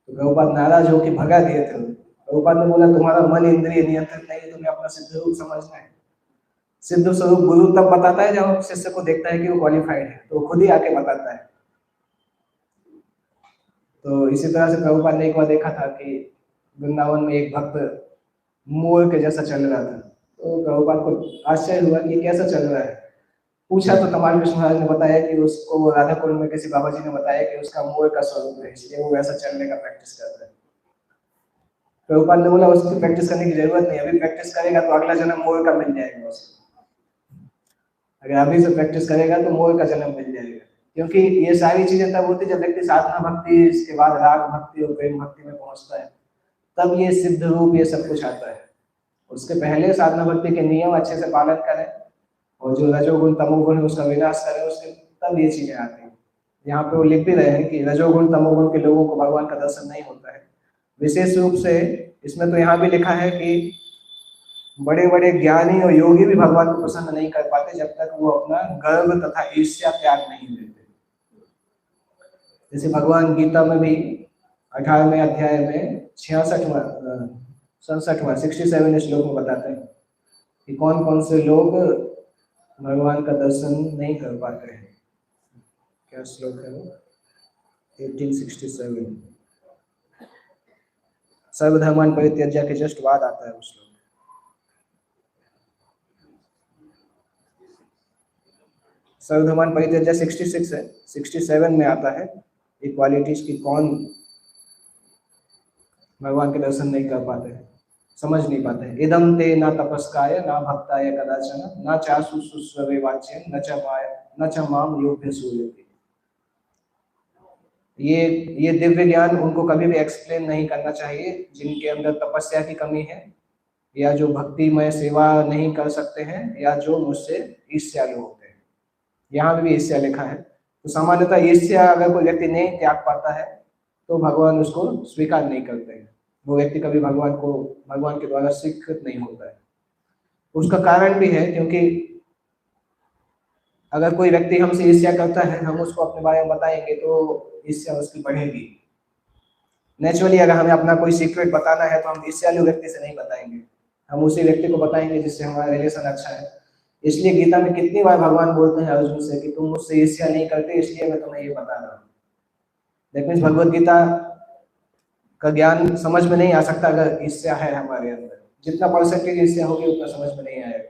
तो प्रभुपाद नाराज होकर भगा दिए थे। प्रभुपाद ने बोला, तुम्हारा मन इंद्रिय नियंत्रित नहीं है, तुम्हें अपना सिद्ध रूप समझना है। सिद्ध स्वरूप गुरु तब बताता है जब शिष्य को देखता है कि वो क्वालिफाइड है, तो खुद ही आके बताता है। तो इसी तरह से प्रभुपाद ने एक बार देखा था कि वृंदावन में एक भक्त मोर के जैसा चल रहा था। तो प्रभुपाद को आश्चर्य हुआ कि कैसा चल रहा है। पूछा तो कमाल कृष्ण महाराज ने बताया कि उसको राधा कुंड में किसी बाबा जी ने बताया कि उसका मोर का स्वरूप है, इसलिए वो वैसा चलने का प्रैक्टिस करता है। प्रभुपाद ने बोला उसकी प्रैक्टिस करने की जरूरत नहीं, अभी प्रैक्टिस करेगा तो अगला जन्म मोर का मिल जाएगा उसको। अगर अभी से प्रैक्टिस करेगा तो मोर का जन्म मिल जाएगा। क्योंकि ये सारी चीजें तब होती जब व्यक्ति साधना भक्ति, इसके बाद राग भक्ति और प्रेम भक्ति में पहुंचता है, तब ये सिद्ध रूप ये सब कुछ आता है। उसके पहले साधना भक्ति के नियम अच्छे से पालन करें और जो रजोगुण तमोगुण है उसका विनाश करें, उसके तब ये चीजें आती हैं। यहाँ पे वो लिख भी रहे हैं कि रजोगुण तमोगुण के लोगों को भगवान का दर्शन नहीं होता है। विशेष रूप से इसमें तो यहाँ भी लिखा है कि बड़े बड़े ज्ञानी और योगी भी भगवान को प्रसन्न नहीं कर पाते जब तक वो अपना गर्व तथा ईर्ष्या त्याग नहीं देते। जैसे भगवान गीता में भी 18वें अध्याय में 67 श्लोक में बताते हैं कि कौन कौन से लोग भगवान का दर्शन नहीं कर पाते हैं। क्या श्लोक है वो? 1867। सर्वधर्मान परित्यज्य के जस्ट बाद आता है उस श्लोक। सर्वधर्मान परित्यज्य 66 है, 67 में आता है इक्वालिटीज की कौन भगवान के दर्शन नहीं कर पाते हैं, समझ नहीं पाते हैं। इदम ते न तपस्काय न भक्ताय कदाचन न चासु शुश्रवे वाच्यम न च माम योभ्य सूयते। ये दिव्य ज्ञान उनको कभी भी एक्सप्लेन नहीं करना चाहिए जिनके अंदर तपस्या की कमी है, या जो भक्तिमय सेवा नहीं कर सकते हैं, या जो मुझसे ईर्ष्यालु होते हैं। यहाँ भी ईर्ष्या लिखा है। तो सामान्यतः ईर्ष्या अगर कोई व्यक्ति नहीं त्याग पाता है तो भगवान उसको स्वीकार नहीं करते हैं। वो व्यक्ति कभी भगवान के द्वारा स्वीकृत नहीं होता है। उसका कारण भी है, क्योंकि अगर कोई व्यक्ति हमसे ईर्ष्या करता है, हम उसको अपने बारे में बताएंगे तो ईर्ष्या उसकी बढ़ेगी। नेचुरली अगर हमें अपना कोई सीक्रेट बताना है तो हम ईर्ष्यालु व्यक्ति से नहीं बताएंगे, हम उसी व्यक्ति को बताएंगे जिससे हमारा रिलेशन अच्छा है। इसलिए गीता में कितनी बार भगवान बोलते हैं अर्जुन से कि तुम मुझसे ईर्ष्या नहीं करते, इसलिए मैं तुम्हें ये बता रहा हूँ। दैट मीन्स भगवद गीता का ज्ञान समझ में नहीं आ सकता अगर ईर्ष्या है हमारे अंदर। जितना परसेंटेज ईर्ष्या होगी उतना समझ में नहीं आएगा।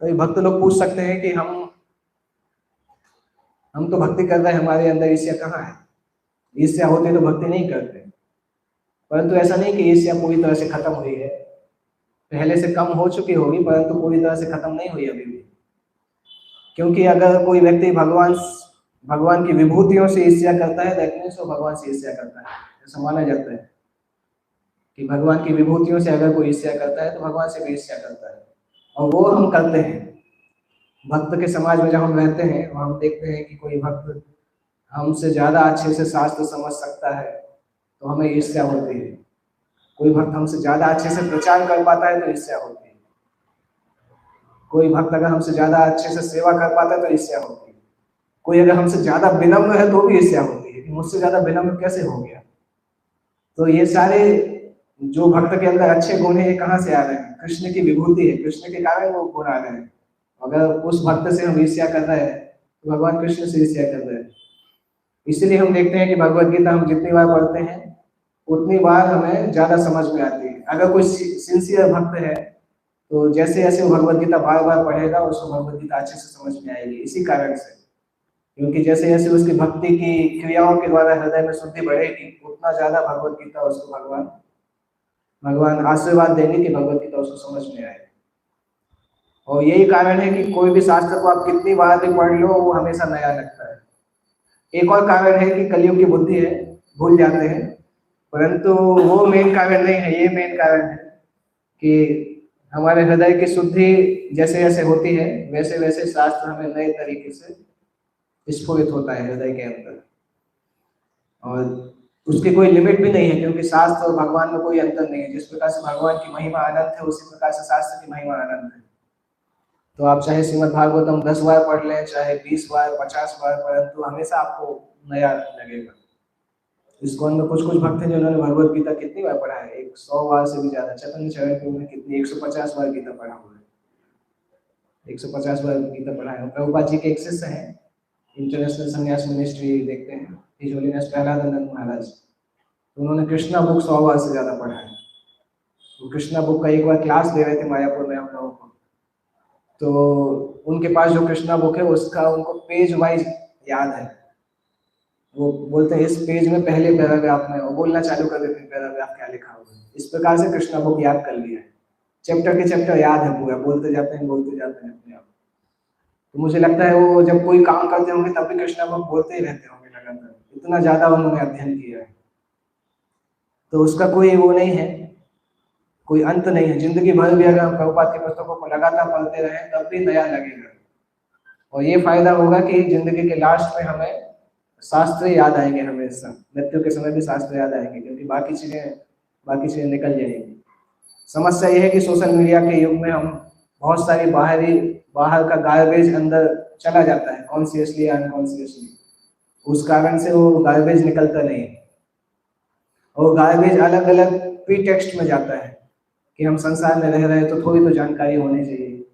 तो भक्त लोग पूछ सकते हैं कि हम तो भक्ति कर रहे हैं, हमारे अंदर ईर्ष्या कहाँ है? ईर्ष्या होती तो भक्ति नहीं करते। परंतु ऐसा नहीं कि ईर्ष्या पूरी तरह से खत्म हुई है, पहले से कम हो चुकी होगी, परंतु पूरी तरह से खत्म नहीं हुई अभी भी। क्योंकि अगर कोई व्यक्ति भगवान की विभूतियों से ईर्ष्या करता है, दैट मीन्स वो भगवान से ईर्ष्या करता है। ऐसा माना जाता है कि भगवान की विभूतियों से अगर कोई ईर्ष्या करता है तो भगवान से भी ईर्ष्या करता है, और वो हम करते हैं। भक्त के समाज में जब हम रहते हैं वहाँ हम देखते हैं कि कोई भक्त हमसे ज्यादा अच्छे से शास्त्र समझ सकता है तो हमें ईर्ष्या होती है। कोई भक्त हमसे ज्यादा अच्छे से प्रचार कर पाता है तो ईर्ष्या होती है। कोई भक्त अगर हमसे ज्यादा अच्छे से सेवा कर पाता है तो ईर्ष्या होती है। कोई अगर हमसे ज्यादा विनम्र है तो भी ईर्ष्या होती है कि मुझसे ज्यादा विनम्र कैसे हो गया। तो ये सारे जो भक्त के अंदर अच्छे गुण है, ये कहाँ से आ रहे हैं? कृष्ण की विभूति है, कृष्ण के कारण वो गुण आ रहे हैं। अगर उस भक्त से हम ईर्ष्या कर रहे हैं तो भगवान कृष्ण से ईर्ष्या कर रहे हैं। इसलिए हम देखते हैं कि भगवद गीता हम जितनी बार पढ़ते हैं उतनी बार हमें ज्यादा समझ में आती है। अगर कोई सिंसियर भक्त है तो जैसे जैसे वो भगवद गीता बार बार पढ़ेगा उसको भगवद गीता अच्छे से समझ में आएगी। इसी कारण से, क्योंकि जैसे जैसे उसकी भक्ति की क्रियाओं के द्वारा हृदय में शुद्धि बढ़ेगी उतना ज्यादा भगवद गीता उसको भगवान आशीर्वाद देंगे कि भगवद गीता उसको समझ में आए। और यही कारण है कि कोई भी शास्त्र को आप कितनी बार भी पढ़ लो वो हमेशा नया लगता है। एक और कारण है कि कलयुग की बुद्धि है, भूल जाते हैं, परंतु वो मेन कारण नहीं है। ये मेन कारण है कि हमारे हृदय की शुद्धि जैसे जैसे होती है वैसे वैसे शास्त्र हमें नए तरीके से स्फुरित होता है हृदय के अंदर, और उसकी कोई लिमिट भी नहीं है, क्योंकि शास्त्र और भगवान में कोई अंतर नहीं है। जिस प्रकार से भगवान की महिमा अनंत है उसी प्रकार से शास्त्र की महिमा अनंत है। तो आप चाहे श्रीमद् भागवतम 10 बार पढ़ लें, चाहे 20 बार, 50 बार, परंतु हमेशा आपको नया लगेगा। इस्कॉन में कुछ भक्त हैं जिन्होंने भगवद गीता कितनी बार पढ़ा है? 100 बार से भी ज्यादा। चैतन्य चरण में कितनी 150 बार गीता पढ़ा हुआ है, 150 बार गीता पढ़ा है। प्रभुपाद जी के एक शिष्य हैं, इंटरनेशनल संन्यास मिनिस्ट्री देखते हैं, हिज होलीनेस प्रहलादानंद महाराज, तो उन्होंने कृष्णा बुक 100 बार से ज्यादा पढ़ा है। वो कृष्णा बुक का एक बार क्लास दे रहे थे मायापुर में हम लोगों को, तो उनके पास जो कृष्णा बुक है उसका उनको पेज वाइज याद है। वो बोलते हैं इस पेज में पहले पैराग्राफ में, और बोलना चालू कर देते हैं पैराग्राफ क्या लिखा हुआ है। इस प्रकार से कृष्णा बुक याद कर लिया है, चैप्टर के चैप्टर याद है पूरा, बोलते जाते हैं अपने आप। तो मुझे लगता है वो जब कोई काम करते होंगे तब भी कृष्णा बुक बोलते ही रहते होंगे लगातार, इतना ज्यादा उन्होंने अध्ययन किया है। तो उसका कोई वो नहीं है, कोई अंत नहीं है। जिंदगी भर भी अगर हम प्रभुपाद की पुस्तकों को लगातार पढ़ते रहे तब भी नया लगेगा। और ये फायदा होगा कि जिंदगी के लास्ट में हमें शास्त्र याद आएंगे, हमेशा मृत्यु के समय भी शास्त्र याद आएंगे, क्योंकि बाकी चीजें निकल जाएंगी। समस्या यह है कि सोशल मीडिया के युग में हम बहुत सारी बाहर का गार्बेज अंदर चला जाता है, कॉन्शियसली या अनकॉन्शियसली। उस कारण से वो गार्बेज निकलता नहीं है, और गार्बेज अलग अलग प्रीटेक्स्ट में जाता है कि हम संसार में रह रहे हैं तो थोड़ी तो जानकारी होनी चाहिए।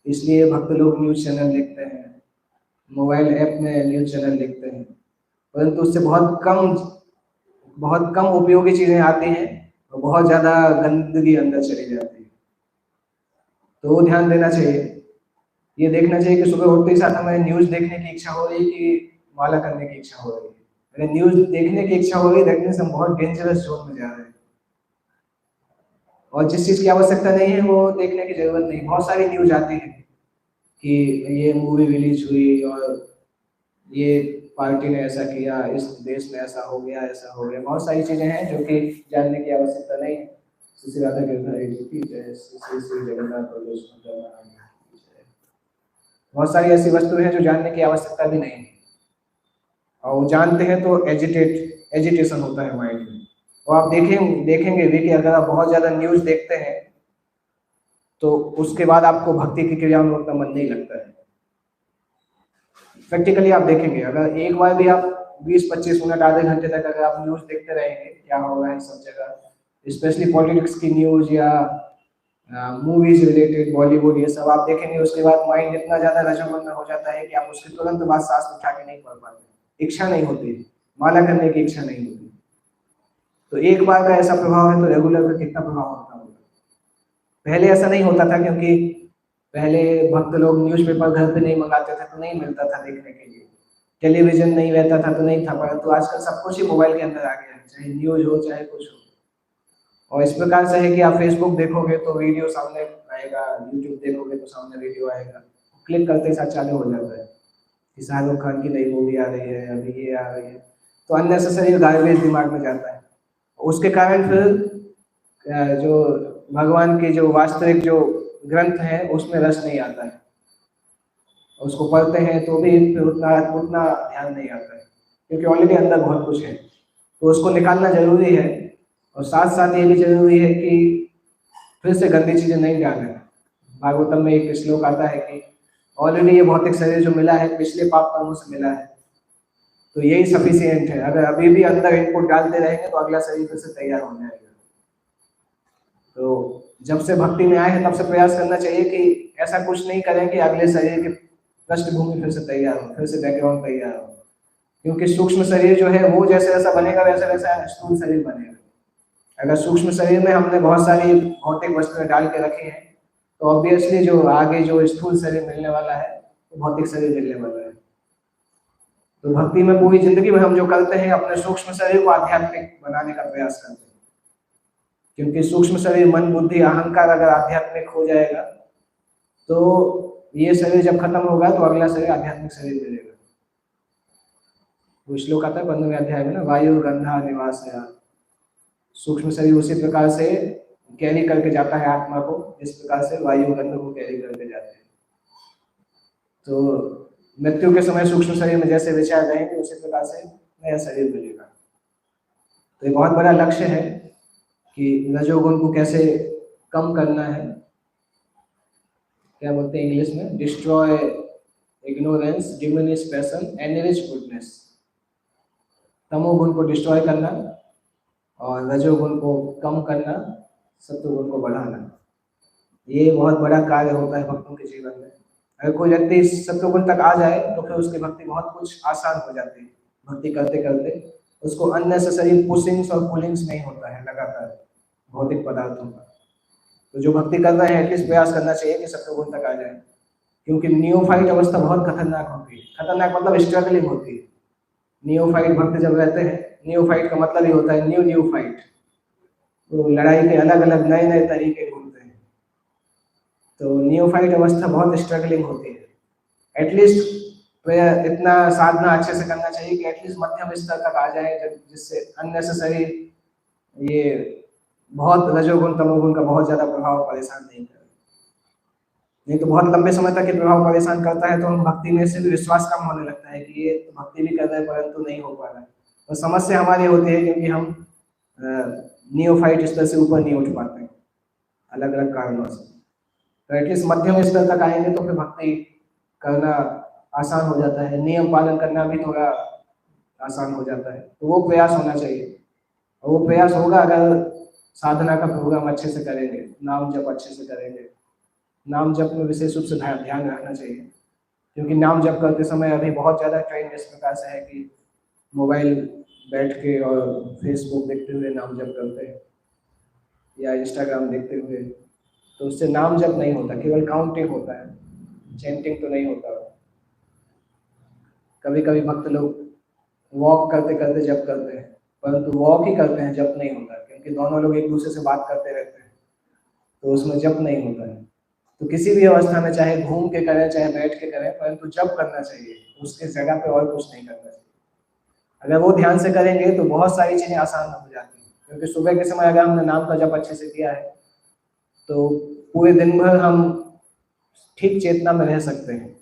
इसलिए भक्त लोग न्यूज चैनल देखते हैं, मोबाइल ऐप में न्यूज चैनल देखते हैं, परंतु उससे बहुत कम बहुत कम उपयोगी चीज़ें आती हैं और बहुत ज़्यादा गंदगी अंदर चली जाती है। तो वो ध्यान देना चाहिए। ये देखना चाहिए कि सुबह उठते ही साथ हमें न्यूज़ देखने की इच्छा हो रही है कि माला करने की इच्छा हो रही है। अगर न्यूज़ देखने की इच्छा हो रही है, दैट मीन्स हम बहुत डेंजरस जोन में जा रहे हैं। और जिस चीज़ की आवश्यकता नहीं है वो देखने की ज़रूरत नहीं। बहुत सारी न्यूज़ आती है कि ये मूवी रिलीज हुई और ये पार्टी ने ऐसा किया, इस देश में ऐसा हो गया, ऐसा हो गया। बहुत सारी चीज़ें हैं जो कि जानने की आवश्यकता नहीं है। श्री श्री राधा गिरधारी जी की जय, श्री श्री श्री जगन्नाथ प्रभु सुंदर महाराज की जय। बहुत सारी ऐसी वस्तुएं हैं जो जानने की आवश्यकता भी नहीं है, और वो जानते हैं तो एजिटेशन होता है माइंड में। और आप देखेंगे भी कि अगर आप बहुत ज़्यादा न्यूज़ देखते हैं तो उसके बाद आपको भक्ति की क्रिया में उतना मन नहीं लगता है। प्रैक्टिकली आप देखेंगे, अगर एक बार भी आप 20-25 मिनट आधे घंटे तक अगर आप न्यूज़ देखते रहेंगे क्या हो रहा है सब जगह, स्पेशली पॉलिटिक्स की न्यूज़ या मूवीज रिलेटेड बॉलीवुड, ये सब आप देखेंगे, उसके बाद माइंड इतना ज़्यादा रजोमन में हो जाता है कि आप उसके तुरंत बाद सांस उठा के नहीं पढ़ पाते। इच्छा नहीं होती, माला करने की इच्छा नहीं होती। तो एक बार का ऐसा प्रभाव है तो रेगुलर का कितना प्रभाव होता होगा। पहले ऐसा नहीं होता था, क्योंकि पहले भक्त लोग न्यूज़पेपर घर पे नहीं मंगाते थे तो नहीं मिलता था देखने के लिए, टेलीविजन नहीं रहता था तो नहीं था। परंतु आजकल सब कुछ ही मोबाइल के अंदर आ गया है, चाहे न्यूज़ हो चाहे कुछ हो। और इस प्रकार से है कि आप फेसबुक देखोगे तो वीडियो सामने आएगा, यूट्यूब देखोगे तो सामने वीडियो आएगा, क्लिक करते ही साथ चालू हो जाता है कि शाहरुख खान की नई मूवी आ रही है, अभी ये आ रही है। तो अननेसेसरी गार्बेज दिमाग में जाता है। उसके कारण फिर जो भगवान के जो वास्तविक जो ग्रंथ है उसमें रस नहीं आता है। उसको पढ़ते हैं तो भी फिर उतना उतना ध्यान नहीं आता है, क्योंकि ऑलरेडी अंदर बहुत कुछ है। तो उसको निकालना जरूरी है। और साथ साथ ये भी जरूरी है कि फिर से गंदी चीजें नहीं डालें। भागवतम में एक श्लोक आता है कि ऑलरेडी ये भौतिक शरीर जो मिला है पिछले पाप कर्मों से मिला है, तो यही सफिशियंट है। अगर अभी भी अंदर इनपुट डालते रहेंगे तो अगला शरीर फिर से तैयार हो जाएगा। तो जब से भक्ति में आए हैं तब से प्रयास करना चाहिए कि ऐसा कुछ नहीं करें कि अगले शरीर की पृष्ठभूमि फिर से तैयार हो, फिर से बैकग्राउंड तैयार हो। क्योंकि सूक्ष्म शरीर जो है वो जैसे जैसा बनेगा वैसा वैसा स्थूल शरीर बनेगा। अगर सूक्ष्म शरीर में हमने बहुत सारी भौतिक वस्तुएं डाल के रखी हैं तो ऑब्वियसली जो आगे जो स्थूल शरीर मिलने वाला है वो भौतिक शरीर मिलने वाला है। तो भक्ति में पूरी जिंदगी में हम जो करते हैं अपने सूक्ष्म शरीर को आध्यात्मिक बनाने का प्रयास करते हैं। क्योंकि सूक्ष्म शरीर मन बुद्धि अहंकार अगर आध्यात्मिक हो जाएगा तो ये शरीर जब खत्म होगा तो अगला शरीर आध्यात्मिक शरीर मिलेगा। वो श्लोक आता है 15वें अध्याय में ना, वायु गंधा निवास है। सूक्ष्म शरीर उसी प्रकार से कैरी करके जाता है आत्मा को, जिस प्रकार से वायु गंध को कैरी करके जाते हैं। तो मृत्यु के समय सूक्ष्म शरीर में जैसे विचार रहेंगे उसी प्रकार से नया शरीर मिलेगा। तो ये बहुत बड़ा लक्ष्य है कि रजोगुण को कैसे कम करना है। क्या बोलते हैं इंग्लिश में, destroy ignorance, diminish passion, enrich goodness. तमोगुण को डिस्ट्रॉय करना और रजोगुण को कम करना, सत्वगुण को बढ़ाना। ये बहुत बड़ा कार्य होता है भक्तों के जीवन में। अगर कोई व्यक्ति सत्वगुण तक आ जाए तो फिर उसकी भक्ति बहुत कुछ आसान हो जाती है। भक्ति करते करते उसको अननेसेसरी पुशिंग्स और पुलिंग्स नहीं होता है लगातार भौतिक पदार्थों का। तो जो भक्ति कर रहे हैं एटलीस्ट प्रयास करना चाहिए कि सत्वगुण तक आ जाए, क्योंकि नियोफाइट अवस्था बहुत खतरनाक होती है। खतरनाक मतलब स्ट्रगलिंग होती है। नियोफाइट भक्त जब रहते हैं, नियोफाइट का मतलब ही होता है न्यू फाइट। तो लड़ाई के अलग अलग नए नए तरीके ढूंढते हैं। तो नियोफाइट अवस्था बहुत स्ट्रगलिंग होती है। एटलीस्ट इतना साधना अच्छे से करना चाहिए कि एटलीस्ट मध्यम स्तर तक आ जाए, जिससे अननेसेसरी ये बहुत रजोगुण तमोगुण का बहुत ज्यादा प्रभाव परेशान नहीं करे। नहीं तो बहुत लंबे समय तक ये प्रभाव परेशान करता है तो हम भक्ति में से भी विश्वास कम होने लगता है कि ये तो भक्ति भी कर रहे हैं परंतु नहीं हो पा रहा है। तो समस्या हमारी होती है क्योंकि हम नियोफाइट स्तर से ऊपर नहीं उठ पाते हैं अलग अलग कारणों से। तो एटलीस्ट मध्यम स्तर तक आएंगे तो फिर भक्ति करना आसान हो जाता है, नियम पालन करना भी थोड़ा आसान हो जाता है। तो वो प्रयास होना चाहिए, और वो प्रयास होगा अगर साधना का प्रोग्राम अच्छे से करेंगे, नाम जप अच्छे से करेंगे। नाम जप में विशेष रूप से ध्यान रखना चाहिए, क्योंकि नाम जप करते समय अभी बहुत ज़्यादा ट्रेंड इस प्रकार से है कि मोबाइल बैठ के और फेसबुक देखते हुए नाम जप करते हैं या इंस्टाग्राम देखते हुए, तो उससे नाम जप नहीं होता, केवल काउंटिंग होता है, चैंटिंग तो नहीं होता। कभी कभी भक्त लोग वॉक करते करते जप करते हैं, परंतु वॉक ही करते हैं, जप नहीं होता, क्योंकि दोनों लोग एक दूसरे से बात करते रहते हैं, तो उसमें जप नहीं होता है। तो किसी भी अवस्था में, चाहे घूम के करें चाहे बैठ के करें, परंतु जप करना चाहिए, उसके जगह पे और कुछ नहीं करना चाहिए। अगर वो ध्यान से करेंगे तो बहुत सारी चीजें आसान हो जाती हैं, क्योंकि सुबह के समय अगर हमने नाम का जप अच्छे से किया है तो पूरे दिन भर हम ठीक चेतना में रह सकते हैं।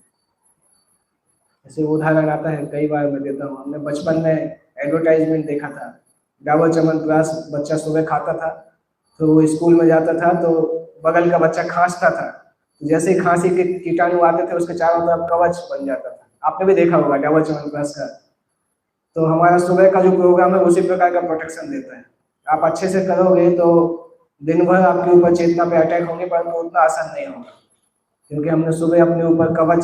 ऐसे उदाहरण आता है, कई बार मैं देता हूँ। हमने बचपन में एडवर्टाइजमेंट देखा था, डाबर च्यवनप्राश बच्चा सुबह खाता था, तो वो स्कूल में जाता था तो बगल का बच्चा खांसता था, जैसे ही खांसी के कीटाणु आते थे उसके चारों तरफ कवच बन जाता था। आपने भी देखा होगा डाबर च्यवनप्राश का। तो हमारा सुबह का जो प्रोग्राम है उसी प्रकार का प्रोटेक्शन देता है। आप अच्छे से करोगे तो दिन भर आपके ऊपर चेतना पे अटैक होंगे, परंतु उतना आसान नहीं होगा, क्योंकि हमने सुबह अपने ऊपर कवच,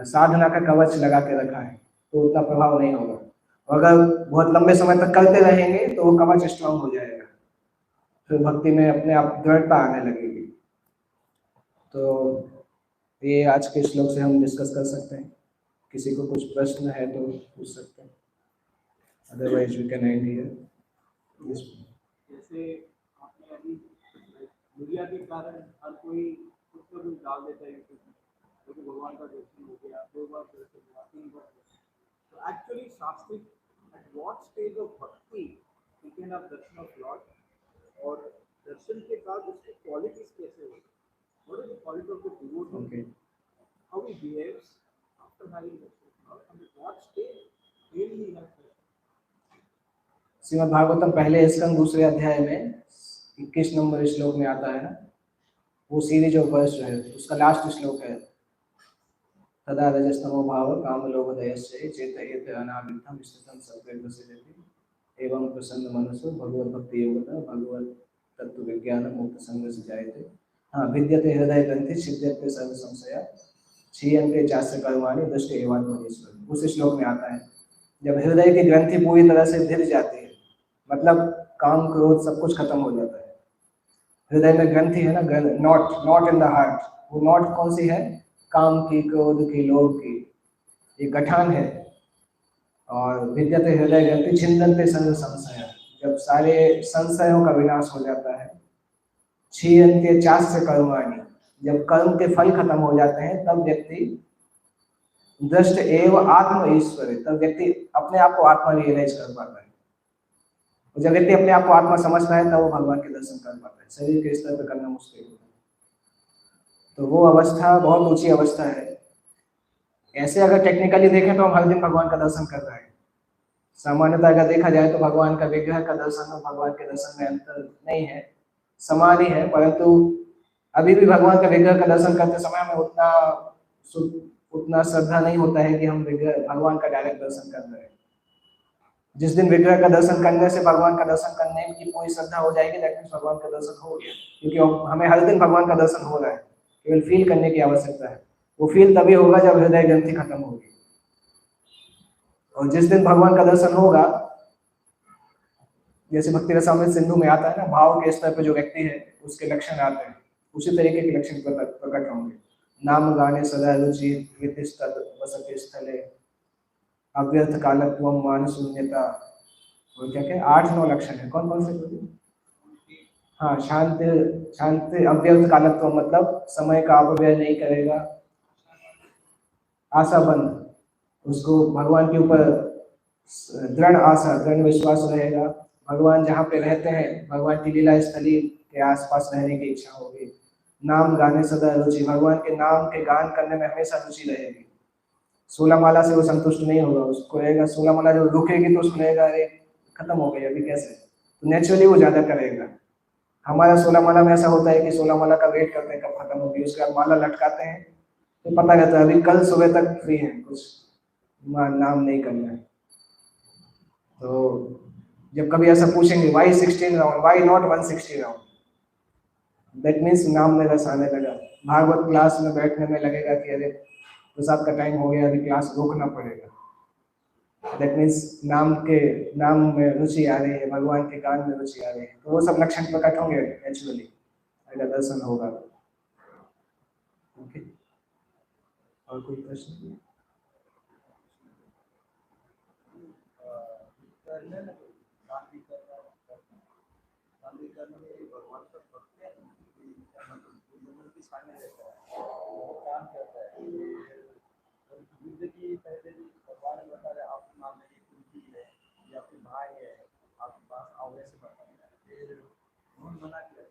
साधना का कवच लगा के रखा है, तो उतना प्रभाव नहीं होगा। अगर बहुत लंबे समय तक करते रहेंगे तो वो कवच स्ट्रांग हो जाएगा, फिर भक्ति में अपने आप दृढ़ता आने लगेगी। तो ये आज के श्लोक से हम डिस्कस कर सकते हैं। किसी को कुछ प्रश्न है तो पूछ सकते हैं, otherwise we can end here. जैसे आपने अभी मीडिया के कारण हर कोई कुछ ना कुछ डाल देता है यूट्यूब में, क्योंकि भगवान का दर्शन हो गया, 2 बार दर्शन हुआ, 3 बार दर्शन। तो एक्चुअली शास्त्रिक at what stage of bhakti we can have darshan of Lord, और दर्शन के बाद उसकी क्वालिटीज कैसे होगी, what is the quality of the devotee, okay, how he behaves after having darshan, and at what stage really he has. Srimad Bhagavatam पहले स्कंद दूसरे अध्याय में 21 नंबर श्लोक में आता है, वो सीरीज ऑफ वर्स जो है उसका लास्ट श्लोक है, तदा रजस्तमो भाव काम लोभ दयस्य चेतयेत अनाविद्धम स्थितं सर्वैर्दशयति एवं प्रसन्न मनसो भगवत भक्ति योगतः भगवत तत्व विज्ञान मुक्त संग से जायते। हाँ, विद्यते हृदय ग्रंथि छिद्यते सर्व संशय क्षीयन्ते चास्य कर्माणि दृष्ट एवात्मनीश्वर। उस श्लोक में आता है, जब हृदय की ग्रंथि पूरी तरह से धिर जाती है, मतलब काम क्रोध सब कुछ खत्म हो जाता है। हृदय में ग्रंथि है ना, नॉट इन द हार्ट, वो नॉट कौन सी है, काम की, क्रोध की, लोभ की, ये गठान है। और विद्यते हृदय ग्रंथि छिन्दन्ते सर्व संशय, जब सारे संशयों का विनाश हो जाता है। क्षीयन्ते चास्य कर्माणि, जब कर्म के फल खत्म हो जाते हैं तब व्यक्ति दृष्ट एव आत्म ईश्वर, तब व्यक्ति अपने आप को आत्मा रियलाइज कर पाता है। जब व्यक्ति अपने आप को आत्मा समझता है तब वो भगवान के दर्शन कर पाता है, शरीर के स्तर पर करना मुश्किल होता है। तो वो अवस्था बहुत ऊंची अवस्था है। ऐसे अगर टेक्निकली देखें तो हम हर दिन भगवान का दर्शन कर रहे हैं। सामान्यतः अगर देखा जाए तो भगवान का विग्रह का दर्शन और भगवान के दर्शन में अंतर नहीं है, समान ही है, परंतु अभी भी भगवान का विग्रह का दर्शन करते समय हमें उतना श्रद्धा नहीं होता है कि हम विग्रह भगवान का डायरेक्ट दर्शन कर रहे हैं। जिस दिन विग्रह का दर्शन करने से भगवान का दर्शन करने की पूरी श्रद्धा हो जाएगी, दैट मींस भगवान का दर्शन हो गया, क्योंकि हमें हर दिन भगवान का दर्शन हो रहा है, केवल फील करने की आवश्यकता है। वो फील तभी होगा जब हृदय ग्रंथि खत्म होगी। और जिस दिन भगवान का दर्शन होगा, जैसे भक्ति रसामृत सिंधु में आता है ना, भाव के स्तर पर जो व्यक्ति है उसके लक्षण आते हैं, उसी तरीके के लक्षण प्रकट होंगे। नाम गाने सदा रुचि वसति स्थले अव्यर्थ कालत्वम मान शून्यता, और क्या क्या 8-9 लक्षण है, कौन कौन से? हाँ, शांति अव्यर्थ कालत्व मतलब समय का अपव्यय नहीं करेगा, आशाबंध, उसको भगवान के ऊपर दृढ़ आशा, दृढ़ विश्वास रहेगा। भगवान जहाँ पे रहते हैं, भगवान की लीला स्थली के आसपास रहने की इच्छा होगी। नाम गाने सदा रुचि, भगवान के नाम के गान करने में हमेशा रुचि रहेगी। 16 माला से वो संतुष्ट नहीं होगा, उसको रहेगा 16 माला जो रुकेगी तो उसको रहेगा अरे खत्म हो गई अभी कैसे, तो नेचुरली वो ज्यादा करेगा। हमारा 16 माला में ऐसा होता है कि 16 माला का वेट करते हैं कब खत्म होगी, उसके बाद माला लटकाते हैं तो पता रहता है अभी कल सुबह तक फ्री है, कुछ नाम नहीं करना है। तो जब कभी ऐसा पूछेंगे why 16 round, why not 160 round, that means नाम में रस आने लगा। भागवत क्लास में बैठने में लगेगा कि अरे प्रसाद का टाइम हो गया, अभी क्लास रोकना पड़ेगा। दैट मीन्स नाम में रुचि आ रही है, भगवान के गान में रुचि आ रही है, तो वो सब लक्षण प्रकट होंगे नेचुरली अगर दर्शन होगा। ओके, और कोई प्रश्न? करने में शांति करने में भगवान का भक्त है मतलब की सामने रहता है, वो काम करता है। युद्ध की पहले भी भगवान ने बताया आपके मामले में कुंती है या आपके भाई है, आपके पास आओ ऐसे बताया, फिर उन्होंने मना किया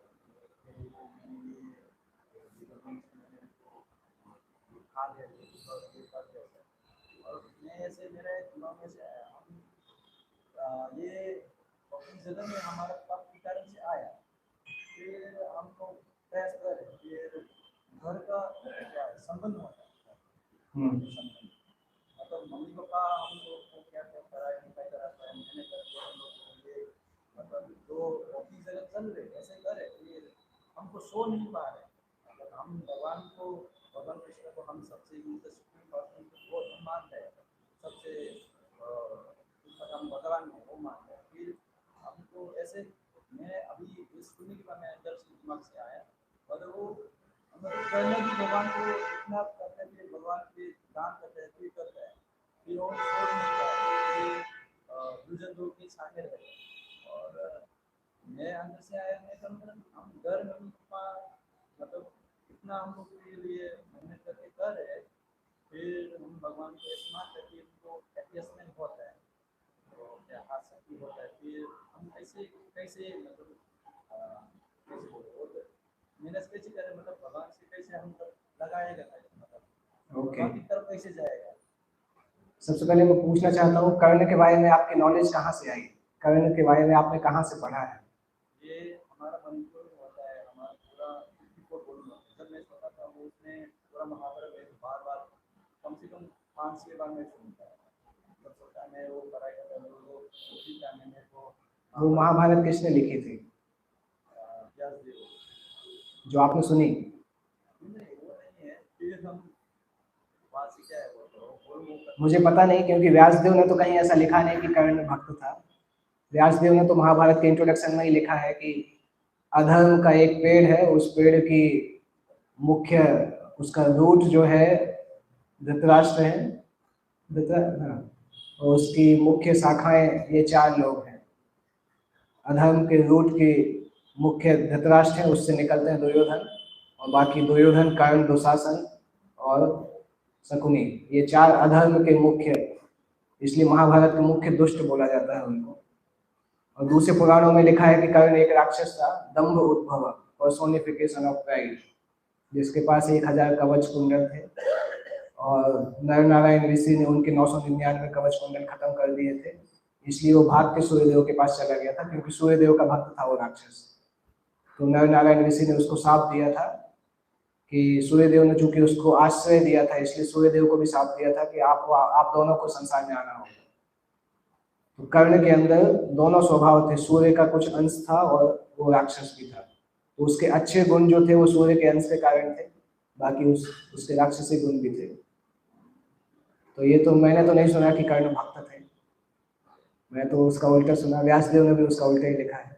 खा लिया और मैं ऐसे मेरे दिमाग में से आया ये अपनी जगह में हमारा पाप के कारण से आया, फिर हमको प्रयास करें, फिर घर का क्या संबंध होता है मतलब मम्मी पापा हम लोग को क्या क्या पढ़ाई लिखाई कराता है, मैंने करके हम लोग को ये मतलब जो अपनी जगह चल रहे ऐसे करे, फिर हमको सो नहीं पा रहे, मतलब हम भगवान कृष्ण को हम सबसे वो हम मान रहे हैं, सबसे हम भगवान में वो मान रहे हैं, फिर हमको ऐसे मैं अभी इस सुनने के बाद मैं अंदर से दिमाग से आया और वो करने की भगवान को इतना करते हैं, भगवान के दान करते हैं, फिर करते हैं, फिर वो छोड़ नहीं पाए, दूसरे लोग के सामने रहे और मैं अंदर से आया, मैं हम घर में मतलब इतना हम लोग के लिए मेहनत करके कर रहे हैं, फिर हम भगवान को स्मार्ट करके उनको एडजस्टमेंट होता है तो क्या आसक्ति होता है, फिर हम कैसे कैसे मतलब कैसे बोलते मेहनत कैसे करें, मतलब भगवान से कैसे हम लगाएगा मतलब भगवान की तरफ कैसे जाएगा। सबसे पहले मैं पूछना चाहता हूँ, कर्ण के बारे में आपकी नॉलेज कहाँ से आई? कर्ण के बारे में आपने कहाँ से पढ़ा है? ये हमारा मंत्र होता है, हमारा पूरा जब मैं छोटा था वो उसने पूरा महाभारत में बार बार कम से कम 5-6 बार मैं सुनता है, जब छोटा मैं वो पढ़ाई करता था वो उसी टाइम में मेरे को वो महाभारत किसने लिखी थी जो आपने सुनी? नहीं वो नहीं है, फिर हम वहाँ से क्या है मुझे पता नहीं, क्योंकि व्यासदेव ने तो कहीं ऐसा लिखा नहीं कि कर्ण भक्त था। व्यासदेव ने तो महाभारत के इंट्रोडक्शन में ही लिखा है कि अधर्म का एक पेड़ है, उस पेड़ की मुख्य उसका रूट जो है धृतराष्ट्र है, और उसकी मुख्य शाखाएं ये 4 लोग हैं। अधर्म के रूट की मुख्य धृतराष्ट्र है, उससे निकलते हैं दुर्योधन, और बाकी दुर्योधन, कर्ण, दुशासन और शकुनी, ये 4 अधर्म के मुख्य, इसलिए महाभारत के मुख्य दुष्ट बोला जाता है उनको। और दूसरे पुराणों में लिखा है कि कर्ण एक राक्षस था, दंभ उद्भव, पर्सोनिफिकेशन ऑफ प्राइड, जिसके पास 1000 कवच कुंडल थे और नर नारायण ऋषि ने उनके 999 कवच कुंडल खत्म कर दिए थे, इसलिए वो भाग के सूर्यदेव के पास चला गया था, क्योंकि सूर्यदेव का भक्त था वो राक्षस। तो नर नारायण ऋषि ने उसको शाप दिया था कि सूर्यदेव ने चूंकि उसको आश्रय दिया था, इसलिए सूर्यदेव को भी शाप दिया था कि आप दोनों को संसार में आना होगा। तो कर्ण के अंदर दोनों स्वभाव थे, सूर्य का कुछ अंश था और वो राक्षस भी था। तो उसके अच्छे गुण जो थे वो सूर्य के अंश के कारण थे, बाकी उसके राक्षसी गुण भी थे। तो ये तो मैंने तो नहीं सुना कि कर्ण भक्त थे, मैं तो उसका उल्टा सुना, व्यासदेव ने भी उसका उल्टा ही लिखा है।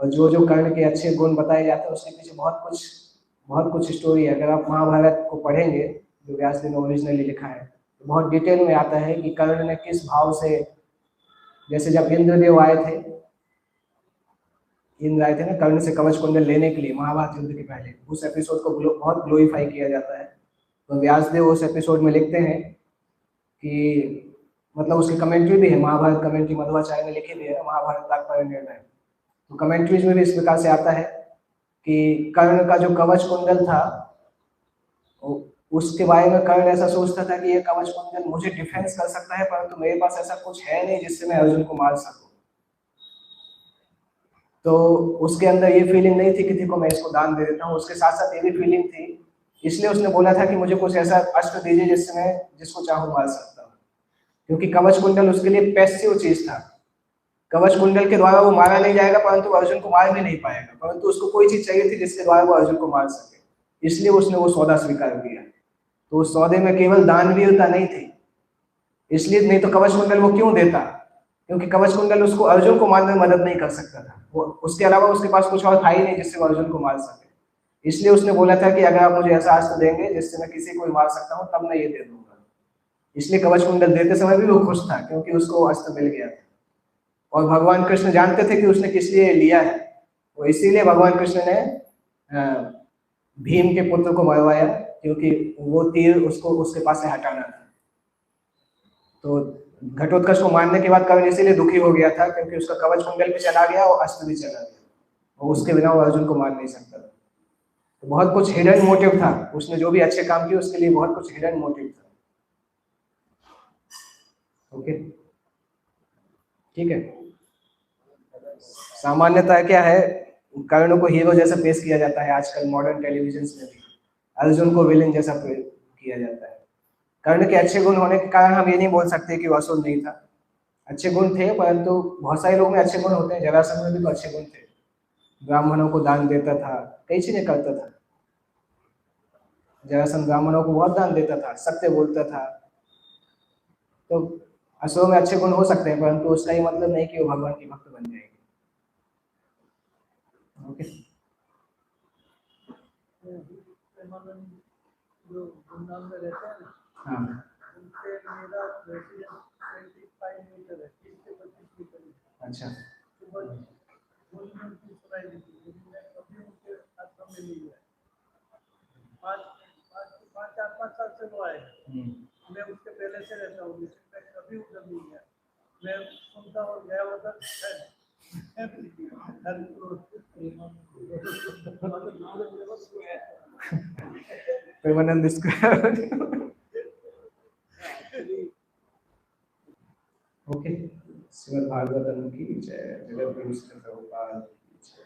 और जो कर्ण के अच्छे गुण बताए जाते हैं उसके पीछे बहुत कुछ स्टोरी है। अगर आप महाभारत को पढ़ेंगे जो व्यासदेव ने ओरिजिनली लिखा है, तो बहुत डिटेल में आता है कि कर्ण ने किस भाव से, जैसे जब इंद्रदेव आए थे, इंद्र आए थे ना कर्ण से कवच कुंडल लेने के लिए महाभारत युद्ध के पहले, उस एपिसोड को बहुत ग्लोरीफाई किया जाता है। तो व्यासदेव उस एपिसोड में लिखते हैं कि मतलब उसकी कमेंट्री भी है, महाभारत कमेंट्री मध्वाचार्य ने लिखी भी है, महाभारत तात्पर्य निर्णय। तो कमेंट्रीज में भी इस प्रकार से आता है कि कर्ण का जो कवच कुंडल था उसके बारे में कर्ण ऐसा सोचता था कि ये कवच कुंडल मुझे डिफेंस कर सकता है, परंतु मेरे पास ऐसा कुछ है नहीं जिससे मैं अर्जुन को मार सकूं। तो उसके अंदर ये फीलिंग नहीं थी किसी को मैं इसको दान दे देता हूँ, उसके साथ साथ ये भी फीलिंग थी, इसलिए उसने बोला था कि मुझे कुछ ऐसा अस्त्र दीजिए जिससे मैं जिसको चाहूँ मार सकता हूँ। क्योंकि कवच कुंडल उसके लिए पैसिव चीज था, कवच कुंडल के द्वारा वो मारा नहीं जाएगा, परंतु अर्जुन को मार भी नहीं पाएगा, परंतु उसको कोई चीज चाहिए थी जिसके द्वारा वो अर्जुन को मार सके, इसलिए उसने वो सौदा स्वीकार किया। तो उस सौदे में केवल दानवीरता नहीं थी, इसलिए, नहीं तो कवच कुंडल वो क्यों देता, क्योंकि कवच कुंडल उसको अर्जुन को मारने में मदद नहीं कर सकता था, वो उसके अलावा उसके पास कुछ और था ही नहीं जिससे वो अर्जुन को मार सके। इसलिए उसने बोला था कि अगर आप मुझे ऐसा अस्त्र देंगे जिससे मैं किसी को भी मार सकता हूँ तब मैं ये दे दूंगा। इसलिए कवच कुंडल देते समय भी वो खुश था क्योंकि उसको अस्त्र मिल गया था। और भगवान कृष्ण जानते थे कि उसने किस लिए लिया है, वो इसीलिए भगवान कृष्ण ने भीम के पुत्र को मरवाया, क्योंकि वो तीर उसको उसके पास से हटाना था। तो घटोत्कच को मारने के बाद कर्ण इसीलिए दुखी हो गया था क्योंकि उसका कवच कुंडल भी चला गया और अस्त्र भी चला गया, और उसके बिना वो अर्जुन को मार नहीं सकता था। तो बहुत कुछ हिडन मोटिव था, उसने जो भी अच्छे काम किए उसके लिए बहुत कुछ हिडन मोटिव था। ओके, ठीक है। सामान्यतः क्या है, कर्ण को हीरो जैसा पेश किया जाता है आजकल मॉडर्न टेलीविजन में भी, अर्जुन को विलेन जैसा किया जाता है। कर्ण के अच्छे गुण होने के कारण हम ये नहीं बोल सकते कि वो असुर नहीं था, अच्छे गुण थे, परंतु बहुत सारे लोग में अच्छे गुण होते हैं। जरासंध में भी तो अच्छे गुण थे, ब्राह्मणों को दान देता था, कई चीजें करता था। जरासंध ब्राह्मणों को बहुत दान देता था, सत्य बोलता था। तो असुरों में अच्छे गुण हो सकते हैं, परंतु उसका ये मतलब नहीं कि वो भगवान की भक्त बन जाएंगे। ओके, जो वृंदावन में रहते हैं हाँ उनसे मेरा रेसिडेंस 25 मीटर है, 30 से 25 मीटर है। अच्छा, सुबह बोलने उनकी सुनाई देती है, लेकिन मैं कभी उनके आश्रम में नहीं गया। 5 साल से वो आए, मैं उसके पहले से रहता हूँ, लेकिन मैं कभी उधर नहीं गया। मैं सुनता हूँ गया उधर प्रेमानंद ओके, श्रीमद् भागवतम की जय। जगत गुरु श्री प्रभुपाद की जय।